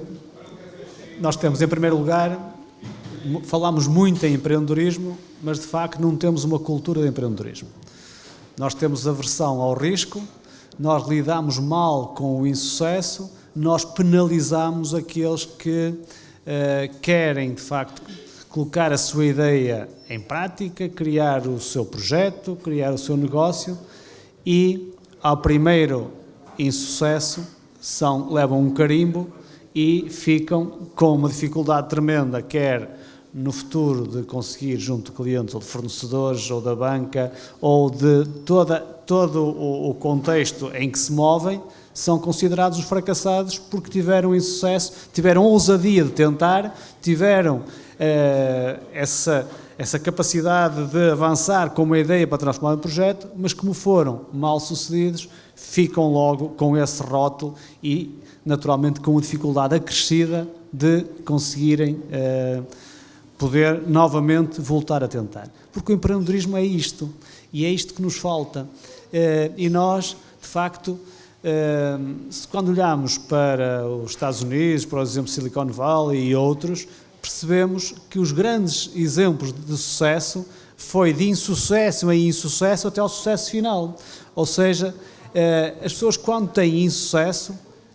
nós temos, em primeiro lugar, falamos muito em empreendedorismo, mas de facto não temos uma cultura de empreendedorismo. Nós temos aversão ao risco, nós lidamos mal com o insucesso, nós penalizamos aqueles que querem, de facto, colocar a sua ideia em prática, criar o seu projeto, criar o seu negócio e, ao primeiro insucesso, levam um carimbo e ficam com uma dificuldade tremenda, quer no futuro de conseguir junto de clientes ou de fornecedores ou da banca ou de todo o contexto em que se movem, são considerados os fracassados porque tiveram insucesso, tiveram ousadia de tentar, tiveram essa capacidade de avançar com uma ideia para transformar um projeto, mas como foram mal sucedidos, ficam logo com esse rótulo e naturalmente com a dificuldade acrescida de conseguirem poder novamente voltar a tentar. Porque o empreendedorismo é isto, e é isto que nos falta. E nós, de facto, quando olhamos para os Estados Unidos, por exemplo, Silicon Valley e outros, percebemos que os grandes exemplos de sucesso foi de insucesso em insucesso até ao sucesso final. Ou seja, as pessoas quando têm insucesso,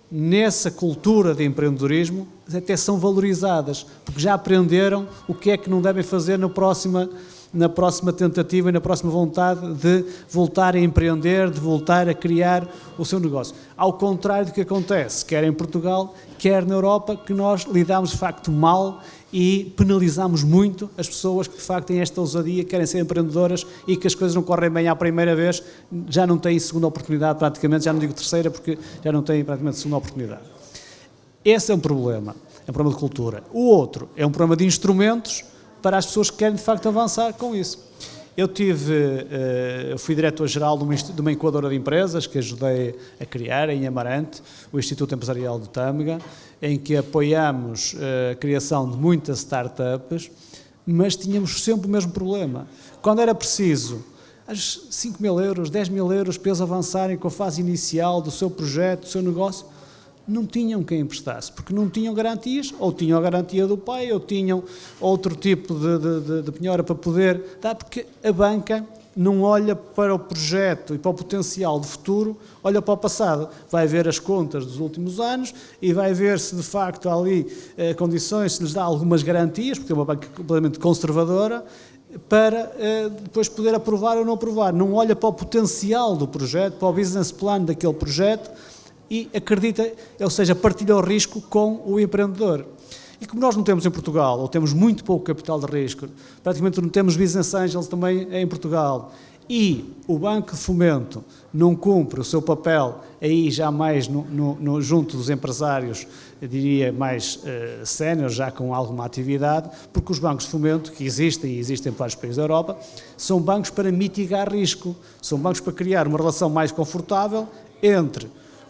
nessa cultura de empreendedorismo, até são valorizadas, porque já aprenderam o que é que não devem fazer na próxima tentativa e na próxima vontade de voltar a empreender, de voltar a criar o seu negócio. Ao contrário do que acontece, quer em Portugal, quer na Europa, que nós lidamos de facto mal e penalizamos muito as pessoas que de facto têm esta ousadia, querem ser empreendedoras e que as coisas não correm bem à primeira vez, já não têm segunda oportunidade praticamente, já não digo terceira porque já não têm praticamente segunda oportunidade. Esse é um problema de cultura. O outro é um problema de instrumentos para as pessoas que querem de facto avançar com isso. Eu fui diretor-geral de uma incubadora de empresas que ajudei a criar em Amarante, o Instituto Empresarial de Tâmega, em que apoiamos a criação de muitas startups, mas tínhamos sempre o mesmo problema. Quando era preciso, às 5 mil euros, 10 mil euros para eles avançarem com a fase inicial do seu projeto, do seu negócio, não tinham quem emprestasse, porque não tinham garantias, ou tinham a garantia do pai, ou tinham outro tipo de penhora para poder dar, porque a banca não olha para o projeto e para o potencial de futuro, olha para o passado. Vai ver as contas dos últimos anos e vai ver se de facto há ali condições, se lhes dá algumas garantias, porque é uma banca completamente conservadora, para depois poder aprovar ou não aprovar. Não olha para o potencial do projeto, para o business plan daquele projeto, e acredita, ou seja, partilha o risco com o empreendedor. E como nós não temos em Portugal, ou temos muito pouco capital de risco, praticamente não temos business angels também em Portugal, e o Banco de Fomento não cumpre o seu papel aí já mais junto dos empresários, eu diria mais séniores, já com alguma atividade, porque os bancos de fomento, que existem e existem em vários países da Europa, são bancos para mitigar risco, são bancos para criar uma relação mais confortável entre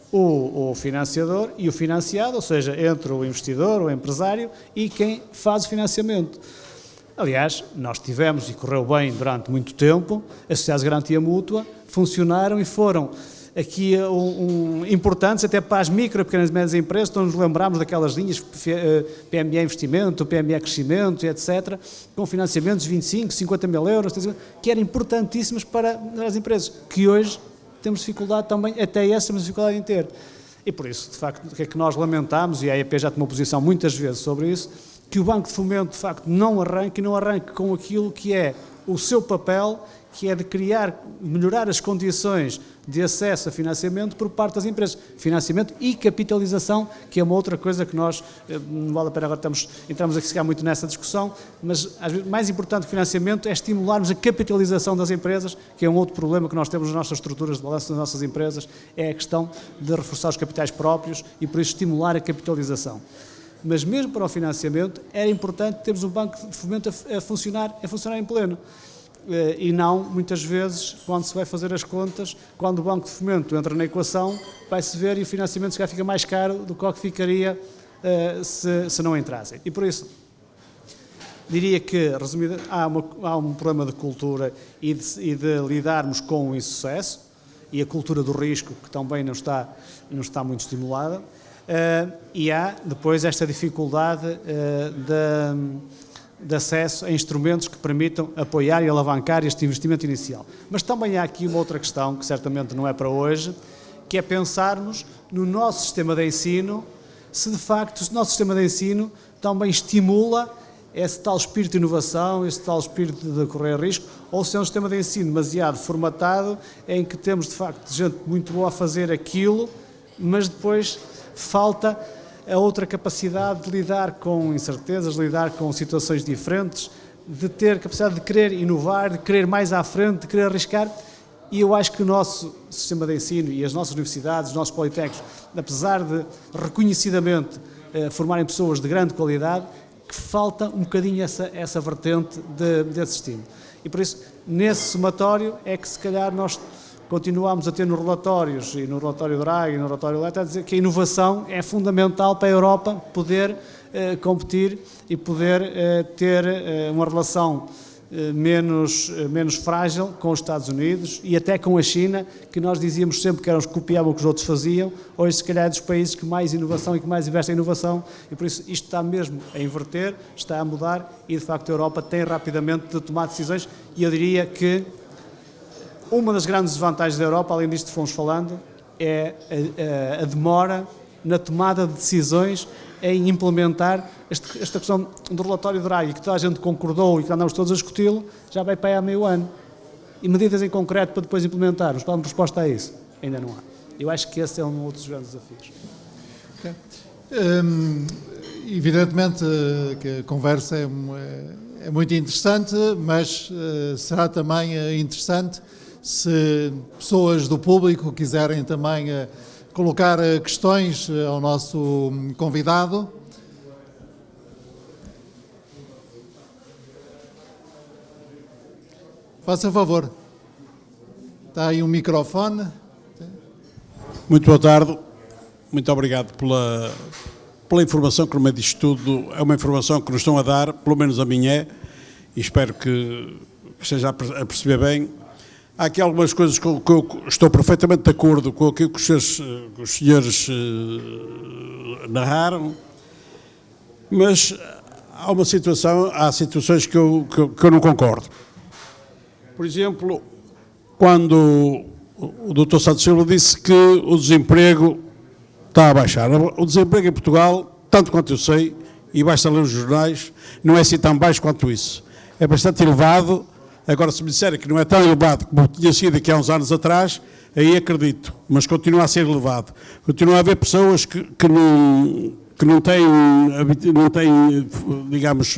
o financiador e o financiado, ou seja, entre o investidor, o empresário e quem faz o financiamento. Aliás, nós tivemos, e correu bem durante muito tempo, as sociedades de garantia mútua funcionaram e foram aqui importantes até para as micro e pequenas e médias empresas, então nos lembramos daquelas linhas PME Investimento, PME Crescimento, etc., com financiamentos de 25, 50 mil euros, que eram importantíssimas para as empresas, que hoje temos dificuldade também, até essa temos dificuldade em ter. E por isso, de facto, o que é que nós lamentamos, e a AEP já tomou posição muitas vezes sobre isso, que o Banco de Fomento, de facto, não arranque com aquilo que é o seu papel, que é de melhorar as condições de acesso a financiamento por parte das empresas. Financiamento e capitalização, que é uma outra coisa que nós, não vale a pena agora entramos a chegar muito nessa discussão, mas às vezes, mais importante que o financiamento é estimularmos a capitalização das empresas, que é um outro problema que nós temos nas nossas estruturas de balanço das nossas empresas, é a questão de reforçar os capitais próprios e por isso estimular a capitalização. Mas mesmo para o financiamento era importante termos o Banco de Fomento a funcionar em pleno. E não, muitas vezes, quando se vai fazer as contas, quando o Banco de Fomento entra na equação, vai-se ver e o financiamento já fica mais caro do que o que ficaria se não entrassem. E por isso, diria que, resumindo, há um problema de cultura e de lidarmos com o insucesso e a cultura do risco, que também não está muito estimulada, e há depois esta dificuldade de acesso a instrumentos que permitam apoiar e alavancar este investimento inicial. Mas também há aqui uma outra questão, que certamente não é para hoje, que é pensarmos no nosso sistema de ensino, se de facto o nosso sistema de ensino também estimula esse tal espírito de inovação, esse tal espírito de correr risco, ou se é um sistema de ensino demasiado formatado, em que temos de facto gente muito boa a fazer aquilo, mas depois falta a outra capacidade de lidar com incertezas, de lidar com situações diferentes, de ter capacidade de querer inovar, de querer mais à frente, de querer arriscar. E eu acho que o nosso sistema de ensino e as nossas universidades, os nossos politécnicos, apesar de reconhecidamente formarem pessoas de grande qualidade, que falta um bocadinho essa vertente de assistir. E por isso, nesse somatório, é que se calhar nós continuamos a ter nos relatórios, e no relatório Draghi, e no relatório Letta, a dizer que a inovação é fundamental para a Europa poder competir e poder ter uma relação menos frágil com os Estados Unidos e até com a China, que nós dizíamos sempre que eram os que copiavam o que os outros faziam, hoje se calhar é dos países que mais inovação e que mais investem em inovação, e por isso isto está mesmo a inverter, está a mudar, e de facto a Europa tem rapidamente de tomar decisões, e eu diria que uma das grandes desvantagens da Europa, além disto que fomos falando, é a demora na tomada de decisões em implementar esta questão do relatório Draghi, que toda a gente concordou e que andamos todos a discuti-lo, já vai para aí há meio ano. E medidas em concreto para depois implementar, os planos de resposta a isso, ainda não há. Eu acho que esse é um outro dos grandes desafios. Okay. Evidentemente que a conversa é muito interessante, mas será também interessante se pessoas do público quiserem também colocar questões ao nosso convidado. Faça favor. Está aí um microfone. Muito boa tarde. Muito obrigado pela informação que no meio disto tudo é uma informação que nos estão a dar, pelo menos a minha é, e espero que esteja a perceber bem. Há aqui algumas coisas com que eu estou perfeitamente de acordo com aquilo que os senhores narraram, mas há situações que eu não concordo. Por exemplo, quando o Dr. Santos Silva disse que o desemprego está a baixar. O desemprego em Portugal, tanto quanto eu sei, e basta ler os jornais, não é assim tão baixo quanto isso. É bastante elevado. Agora, se me disserem que não é tão elevado como tinha sido aqui há uns anos atrás, aí acredito, mas continua a ser elevado. Continua a haver pessoas que não têm, digamos,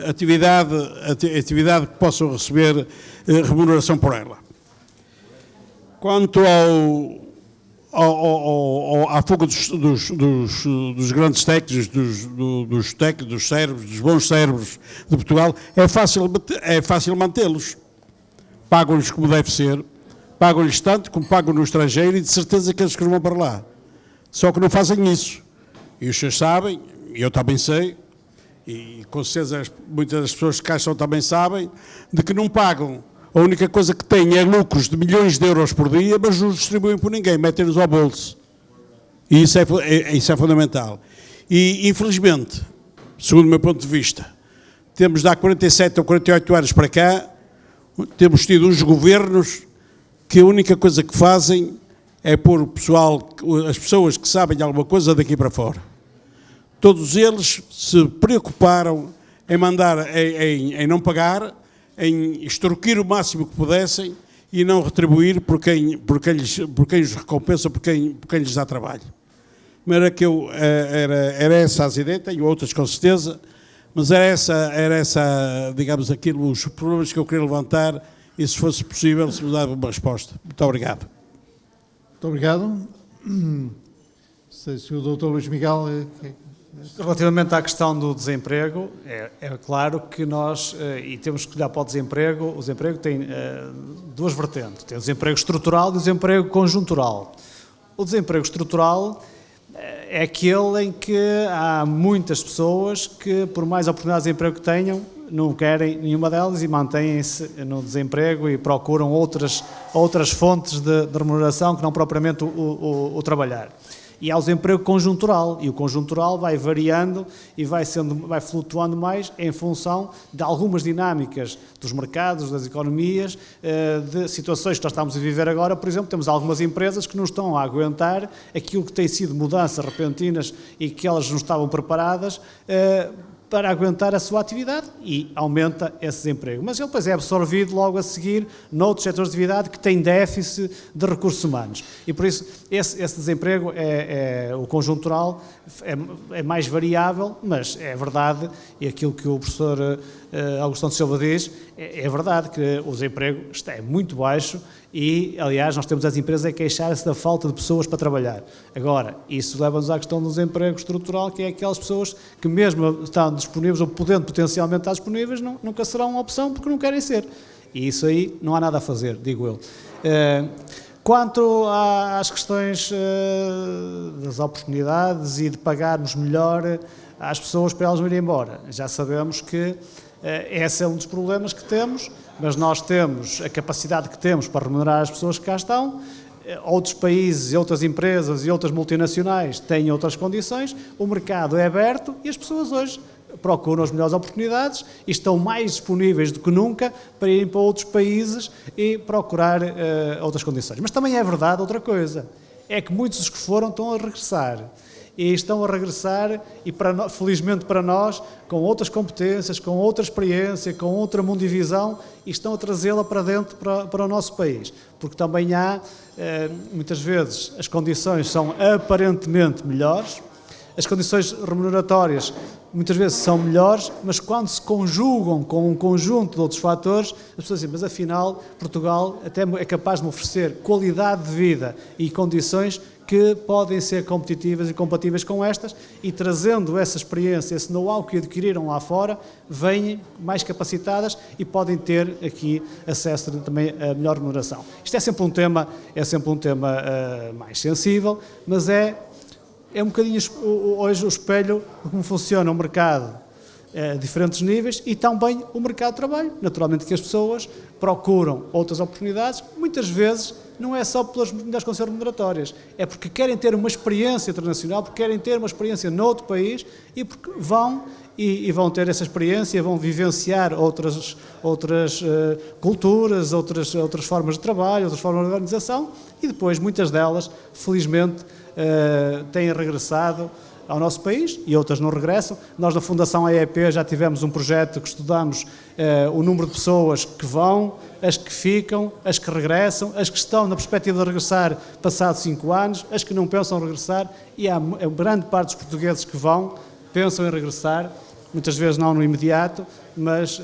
atividade que possam receber remuneração por ela. Quanto à fuga dos grandes técnicos, dos cérebros, dos bons cérebros de Portugal, é fácil mantê-los. Pagam-lhes como deve ser, pagam-lhes tanto como pagam no estrangeiro, e de certeza que eles que vão para lá. Só que não fazem isso. E os senhores sabem, e eu também sei, e com certeza muitas das pessoas que cá estão também sabem, de que não pagam. A única coisa que têm é lucros de milhões de euros por dia, mas não os distribuem por ninguém, metem-nos ao bolso. E isso é fundamental. E, infelizmente, segundo o meu ponto de vista, temos de há 47 ou 48 anos para cá, temos tido uns governos que a única coisa que fazem é pôr o pessoal, as pessoas que sabem de alguma coisa daqui para fora. Todos eles se preocuparam em mandar, em não pagar, em extorquir o máximo que pudessem e não retribuir por quem os recompensa, por quem lhes dá trabalho. Mas era essa as ideias, tenho outras com certeza, mas era essa, digamos, os problemas que eu queria levantar, e se fosse possível, se me dava uma resposta. Muito obrigado. Muito obrigado. Não sei se o Dr. Luís Miguel... Relativamente à questão do desemprego, é claro que nós, e temos que olhar para o desemprego tem duas vertentes. Tem o desemprego estrutural e o desemprego conjuntural. O desemprego estrutural é aquele em que há muitas pessoas que, por mais oportunidades de emprego que tenham, não querem nenhuma delas e mantêm-se no desemprego e procuram outras fontes de remuneração que não propriamente o trabalhar. E há o desemprego conjuntural, e o conjuntural vai variando e vai flutuando mais em função de algumas dinâmicas dos mercados, das economias, de situações que nós estamos a viver agora. Por exemplo, temos algumas empresas que não estão a aguentar aquilo que tem sido mudanças repentinas e que elas não estavam preparadas para aguentar a sua atividade e aumenta esse desemprego. Mas ele depois é absorvido logo a seguir noutros setores de atividade que têm déficit de recursos humanos. E por isso esse desemprego, o conjuntural, é mais variável, mas é verdade, e aquilo que o professor Augusto Silva diz, é verdade que o desemprego é muito baixo e, aliás, nós temos as empresas a queixar-se da falta de pessoas para trabalhar. Agora, isso leva-nos à questão do desemprego estrutural, que é aquelas pessoas que mesmo estão disponíveis ou podendo potencialmente estar disponíveis, nunca serão uma opção porque não querem ser. E isso aí não há nada a fazer, digo eu. Quanto às questões das oportunidades e de pagarmos melhor às pessoas para elas não irem embora, já sabemos que esse é um dos problemas que temos, mas nós temos a capacidade que temos para remunerar as pessoas que cá estão. Outros países, outras empresas e outras multinacionais têm outras condições, o mercado é aberto e as pessoas hoje procuram as melhores oportunidades e estão mais disponíveis do que nunca para irem para outros países e procurar outras condições. Mas também é verdade outra coisa, é que muitos dos que foram estão a regressar. E estão a regressar, e felizmente para nós, com outras competências, com outra experiência, com outra mundivisão, e estão a trazê-la para dentro, para o nosso país. Porque também há, muitas vezes, as condições são aparentemente melhores, as condições remuneratórias muitas vezes são melhores, mas quando se conjugam com um conjunto de outros fatores, as pessoas dizem, mas afinal Portugal até é capaz de me oferecer qualidade de vida e condições que podem ser competitivas e compatíveis com estas, e trazendo essa experiência, esse know-how que adquiriram lá fora, vêm mais capacitadas e podem ter aqui acesso também a melhor remuneração. Isto é sempre um tema mais sensível, mas é um bocadinho hoje o espelho de como funciona o mercado a diferentes níveis e também o mercado de trabalho. Naturalmente que as pessoas procuram outras oportunidades, muitas vezes não é só pelas condições remuneratórias, é porque querem ter uma experiência internacional, porque querem ter uma experiência noutro país e porque vão ter essa experiência, vão vivenciar outras culturas, outras formas de trabalho, outras formas de organização e depois muitas delas, felizmente, têm regressado ao nosso país e outras não regressam. Nós na Fundação AEP já tivemos um projeto que estudamos o número de pessoas que vão, as que ficam, as que regressam, as que estão na perspectiva de regressar passados 5 anos, as que não pensam regressar, e há grande parte dos portugueses que vão, pensam em regressar, muitas vezes não no imediato, mas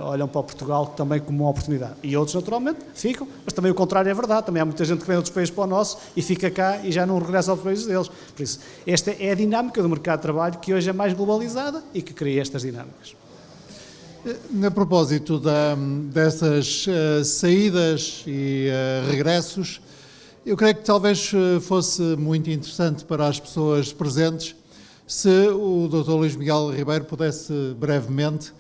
olham para o Portugal também como uma oportunidade. E outros, naturalmente, ficam, mas também o contrário é verdade. Também há muita gente que vem de outros países para o nosso e fica cá e já não regressa aos países deles. Por isso, esta é a dinâmica do mercado de trabalho que hoje é mais globalizada e que cria estas dinâmicas. A propósito dessas saídas e regressos, eu creio que talvez fosse muito interessante para as pessoas presentes se o Dr. Luís Miguel Ribeiro pudesse brevemente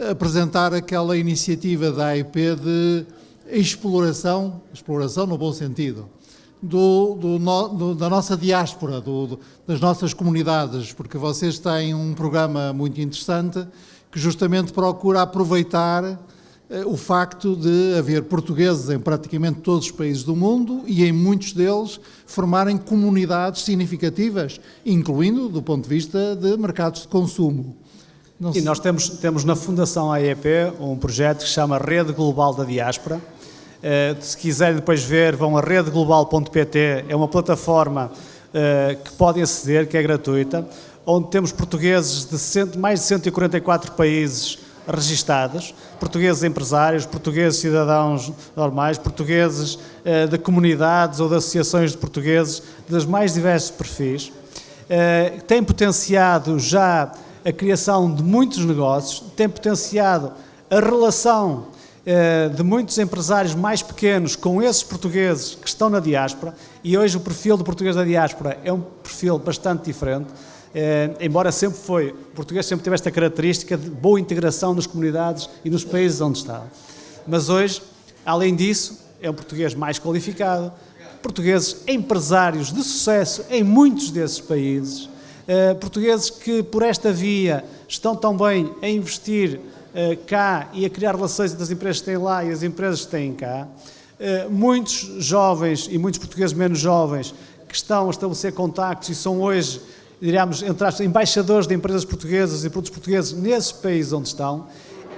apresentar aquela iniciativa da AIP de exploração no bom sentido, da nossa diáspora, das nossas comunidades, porque vocês têm um programa muito interessante que justamente procura aproveitar o facto de haver portugueses em praticamente todos os países do mundo e em muitos deles formarem comunidades significativas, incluindo do ponto de vista de mercados de consumo. E nós temos na Fundação AEP um projeto que se chama Rede Global da Diáspora. Se quiserem depois ver, vão a redeglobal.pt, é uma plataforma que podem aceder, que é gratuita, onde temos portugueses de mais de 144 países registados, portugueses empresários, portugueses cidadãos normais, portugueses de comunidades ou de associações de portugueses dos mais diversos perfis. Tem potenciado já a criação de muitos negócios, tem potenciado a relação de muitos empresários mais pequenos com esses portugueses que estão na diáspora, e hoje o perfil do português da diáspora é um perfil bastante diferente. Embora o português sempre teve esta característica de boa integração nas comunidades e nos países onde está. Mas hoje, além disso, é um português mais qualificado, portugueses empresários de sucesso em muitos desses países, portugueses que por esta via estão também a investir cá e a criar relações entre as empresas que têm lá e as empresas que têm cá, muitos jovens e muitos portugueses menos jovens que estão a estabelecer contactos e são hoje, diríamos, entre aspas, embaixadores de empresas portuguesas e produtos portugueses nesses países onde estão,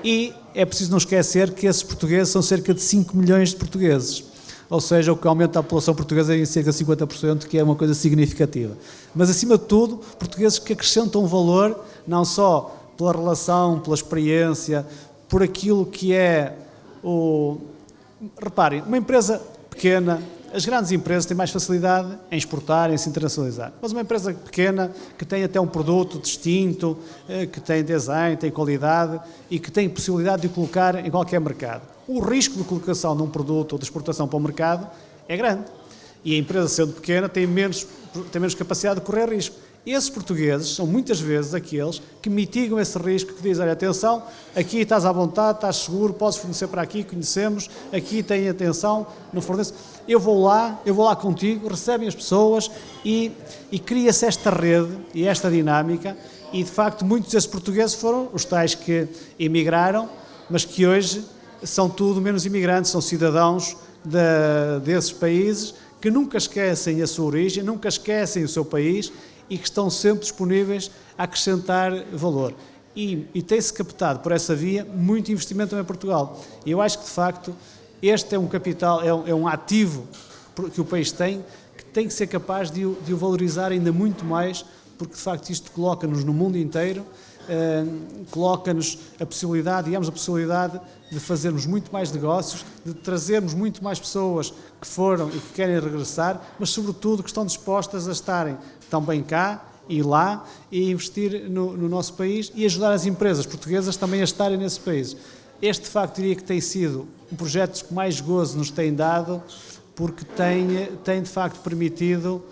e é preciso não esquecer que esses portugueses são cerca de 5 milhões de portugueses, ou seja, o que aumenta a população portuguesa em cerca de 50%, que é uma coisa significativa. Mas, acima de tudo, portugueses que acrescentam valor, não só pela relação, pela experiência, por aquilo que é o... Reparem, uma empresa pequena, as grandes empresas têm mais facilidade em exportar, em se internacionalizar. Mas uma empresa pequena, que tem até um produto distinto, que tem design, tem qualidade e que tem possibilidade de o colocar em qualquer mercado. O risco de colocação de um produto ou de exportação para o mercado é grande. E a empresa, sendo pequena, tem menos capacidade de correr risco. Esses portugueses são muitas vezes aqueles que mitigam esse risco, que dizem, olha, atenção, aqui estás à vontade, estás seguro, podes fornecer para aqui, conhecemos, aqui tem atenção, não fornece. Eu vou lá contigo, recebem as pessoas e cria-se esta rede e esta dinâmica e, de facto, muitos desses portugueses foram os tais que emigraram, mas que hoje são tudo menos imigrantes, são cidadãos desses países que nunca esquecem a sua origem, nunca esquecem o seu país e que estão sempre disponíveis a acrescentar valor. E tem-se captado por essa via muito investimento também em Portugal. E eu acho que, de facto, este é um capital, é um ativo que o país tem, que tem que ser capaz de o valorizar ainda muito mais, porque, de facto, isto coloca-nos no mundo inteiro, coloca-nos a possibilidade de fazermos muito mais negócios, de trazermos muito mais pessoas que foram e que querem regressar, mas, sobretudo, que estão dispostas a estarem também cá e lá e investir no nosso país e ajudar as empresas portuguesas também a estarem nesse país. Este, de facto, diria que tem sido um projeto que mais gozo nos tem dado, porque tem de facto permitido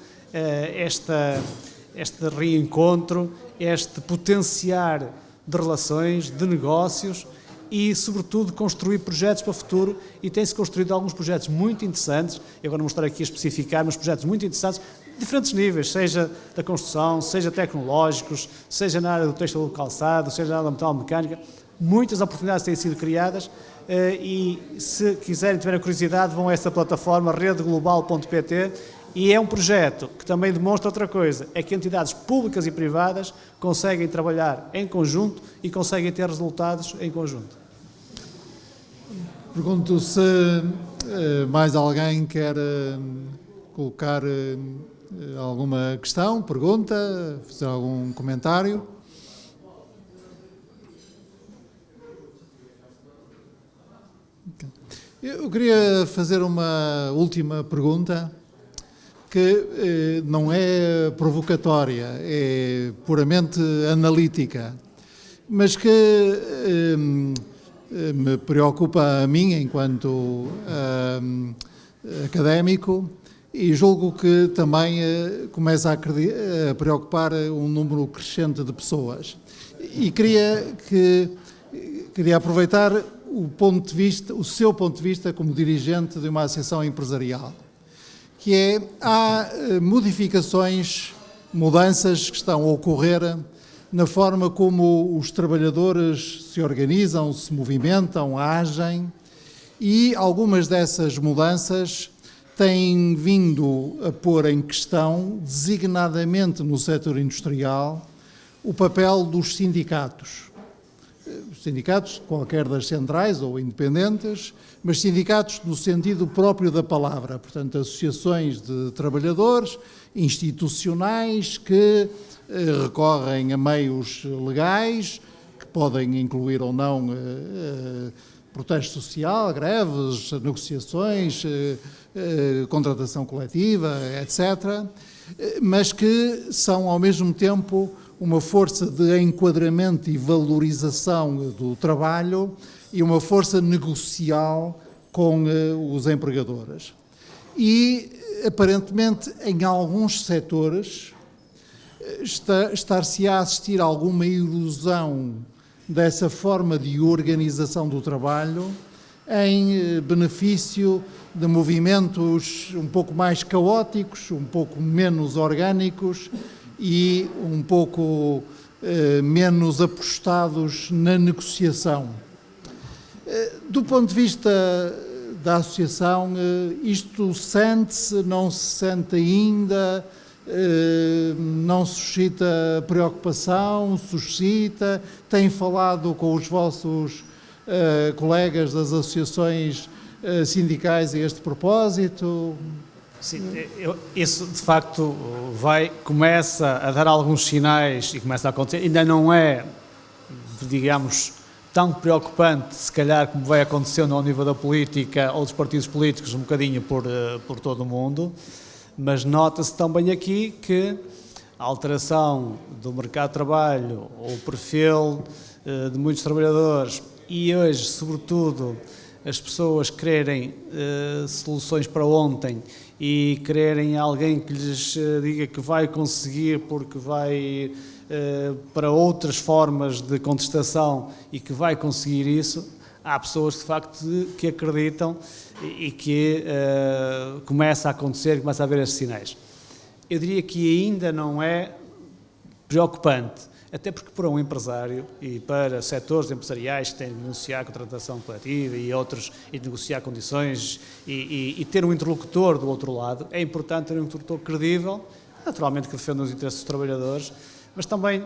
este reencontro, este potenciar de relações, de negócios e, sobretudo, construir projetos para o futuro, e tem-se construído alguns projetos muito interessantes, eu agora não vou estar aqui a especificar, mas projetos muito interessantes, de diferentes níveis, seja da construção, seja tecnológicos, seja na área do têxtil do calçado, seja na área da metalmecânica, muitas oportunidades têm sido criadas e, se quiserem, tiverem curiosidade, vão a essa plataforma redeglobal.pt. E é um projeto que também demonstra outra coisa, é que entidades públicas e privadas conseguem trabalhar em conjunto e conseguem ter resultados em conjunto. Pergunto se mais alguém quer colocar alguma questão, pergunta, fazer algum comentário. Eu queria fazer uma última pergunta, que não é provocatória, é puramente analítica, mas que me preocupa a mim enquanto académico e julgo que também começa a preocupar um número crescente de pessoas. E queria aproveitar o seu ponto de vista como dirigente de uma associação empresarial, que há mudanças que estão a ocorrer na forma como os trabalhadores se organizam, se movimentam, agem, e algumas dessas mudanças têm vindo a pôr em questão, designadamente no setor industrial, o papel dos sindicatos. Sindicatos, qualquer das centrais ou independentes, mas sindicatos no sentido próprio da palavra, portanto, associações de trabalhadores, institucionais, que recorrem a meios legais, que podem incluir ou não protesto social, greves, negociações, contratação coletiva, etc., mas que são, ao mesmo tempo, uma força de enquadramento e valorização do trabalho e uma força negocial com os empregadores. E, aparentemente, em alguns setores, estar-se a assistir a alguma erosão dessa forma de organização do trabalho em benefício de movimentos um pouco mais caóticos, um pouco menos orgânicos e um pouco menos apostados na negociação. Do ponto de vista da associação, isto sente-se, não se sente ainda, não suscita preocupação, suscita, tem falado com os vossos colegas das associações sindicais a este propósito? Sim, isso de facto começa a dar alguns sinais e começa a acontecer. Ainda não é, digamos, tão preocupante, se calhar, como vai acontecendo ao nível da política ou dos partidos políticos, um bocadinho por todo o mundo, mas nota-se também aqui que a alteração do mercado de trabalho, o perfil de muitos trabalhadores e hoje, sobretudo, as pessoas quererem soluções para ontem e quererem alguém que lhes diga que vai conseguir porque vai para outras formas de contestação e que vai conseguir isso, há pessoas de facto que acreditam e que começa a acontecer, começa a haver esses sinais. Eu diria que ainda não é preocupante, até porque para um empresário e para setores empresariais que têm de negociar a contratação coletiva e outros, e de negociar condições e ter um interlocutor do outro lado, é importante ter um interlocutor credível, naturalmente que defenda os interesses dos trabalhadores, mas também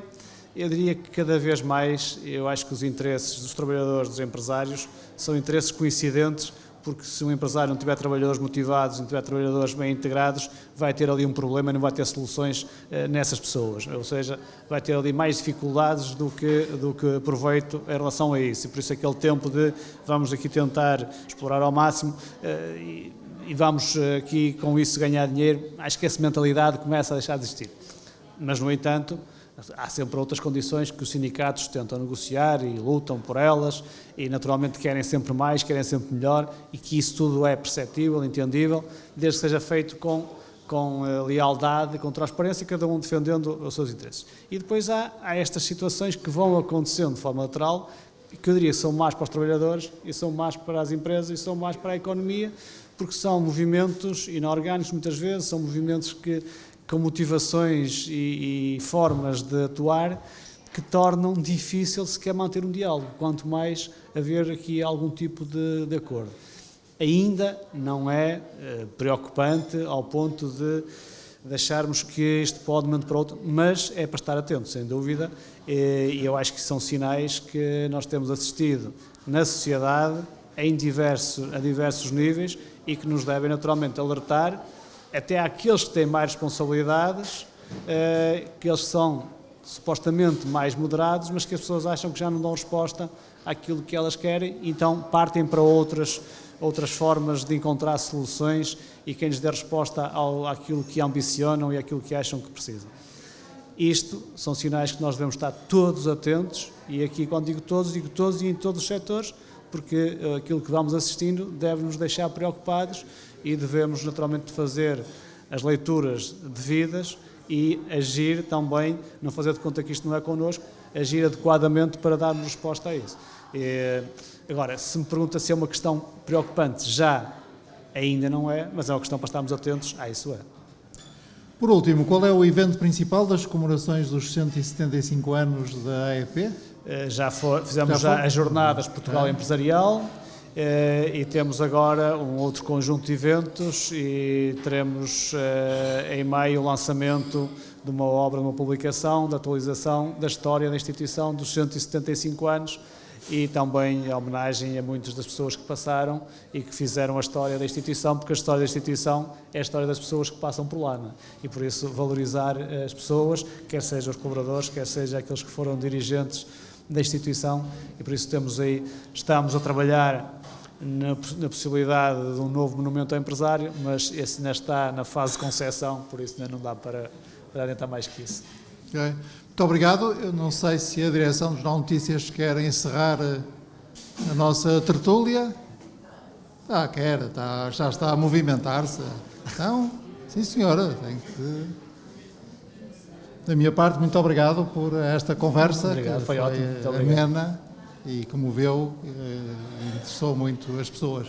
eu diria que cada vez mais eu acho que os interesses dos trabalhadores, dos empresários, são interesses coincidentes, porque se um empresário não tiver trabalhadores motivados, não tiver trabalhadores bem integrados, vai ter ali um problema e não vai ter soluções nessas pessoas. Ou seja, vai ter ali mais dificuldades do que proveito em relação a isso. E por isso aquele tempo de vamos aqui tentar explorar ao máximo e vamos aqui com isso ganhar dinheiro, acho que essa mentalidade começa a deixar de existir. Mas, no entanto, há sempre outras condições que os sindicatos tentam negociar e lutam por elas e naturalmente querem sempre mais, querem sempre melhor e que isso tudo é perceptível, entendível, desde que seja feito com lealdade, com transparência, cada um defendendo os seus interesses. E depois há estas situações que vão acontecendo de forma natural, que eu diria que são más para os trabalhadores e são más para as empresas e são más para a economia, porque são movimentos inorgânicos muitas vezes, são movimentos com motivações e formas de atuar que tornam difícil sequer manter um diálogo, quanto mais haver aqui algum tipo de acordo. Ainda não é preocupante ao ponto de acharmos que isto pode de um momento para outro, mas é para estar atento, sem dúvida, e eu acho que são sinais que nós temos assistido na sociedade a diversos níveis e que nos devem naturalmente alertar até àqueles que têm mais responsabilidades, que eles são supostamente mais moderados, mas que as pessoas acham que já não dão resposta àquilo que elas querem, então partem para outras formas de encontrar soluções e quem lhes dê resposta àquilo que ambicionam e àquilo que acham que precisam. Isto são sinais que nós devemos estar todos atentos, e aqui quando digo todos e em todos os setores, porque aquilo que vamos assistindo deve nos deixar preocupados e devemos naturalmente fazer as leituras devidas e agir também, não fazer de conta que isto não é connosco, agir adequadamente para darmos resposta a isso. Agora, se me pergunta se é uma questão preocupante, já ainda não é, mas é uma questão para estarmos atentos, isso é. Por último, qual é o evento principal das comemorações dos 175 anos da AEP? Fizemos já as jornadas Portugal Empresarial e temos agora um outro conjunto de eventos e teremos em maio o lançamento de uma obra, de uma publicação, de atualização da história da instituição dos 175 anos e também a homenagem a muitas das pessoas que passaram e que fizeram a história da instituição, porque a história da instituição é a história das pessoas que passam por lá, não é? E por isso valorizar as pessoas, quer sejam os colaboradores, quer sejam aqueles que foram dirigentes da instituição, e por isso estamos a trabalhar na possibilidade de um novo monumento ao empresário, mas esse ainda está na fase de concepção, por isso ainda não dá para adiantar mais que isso. Okay. Muito obrigado. Eu não sei se a direção dos Jornal Notícias quer encerrar a nossa tertúlia. Já está a movimentar-se. Então, sim senhora, da minha parte, muito obrigado por esta conversa. Obrigado, que foi ótimo. Muito amena e comoveu, interessou muito as pessoas.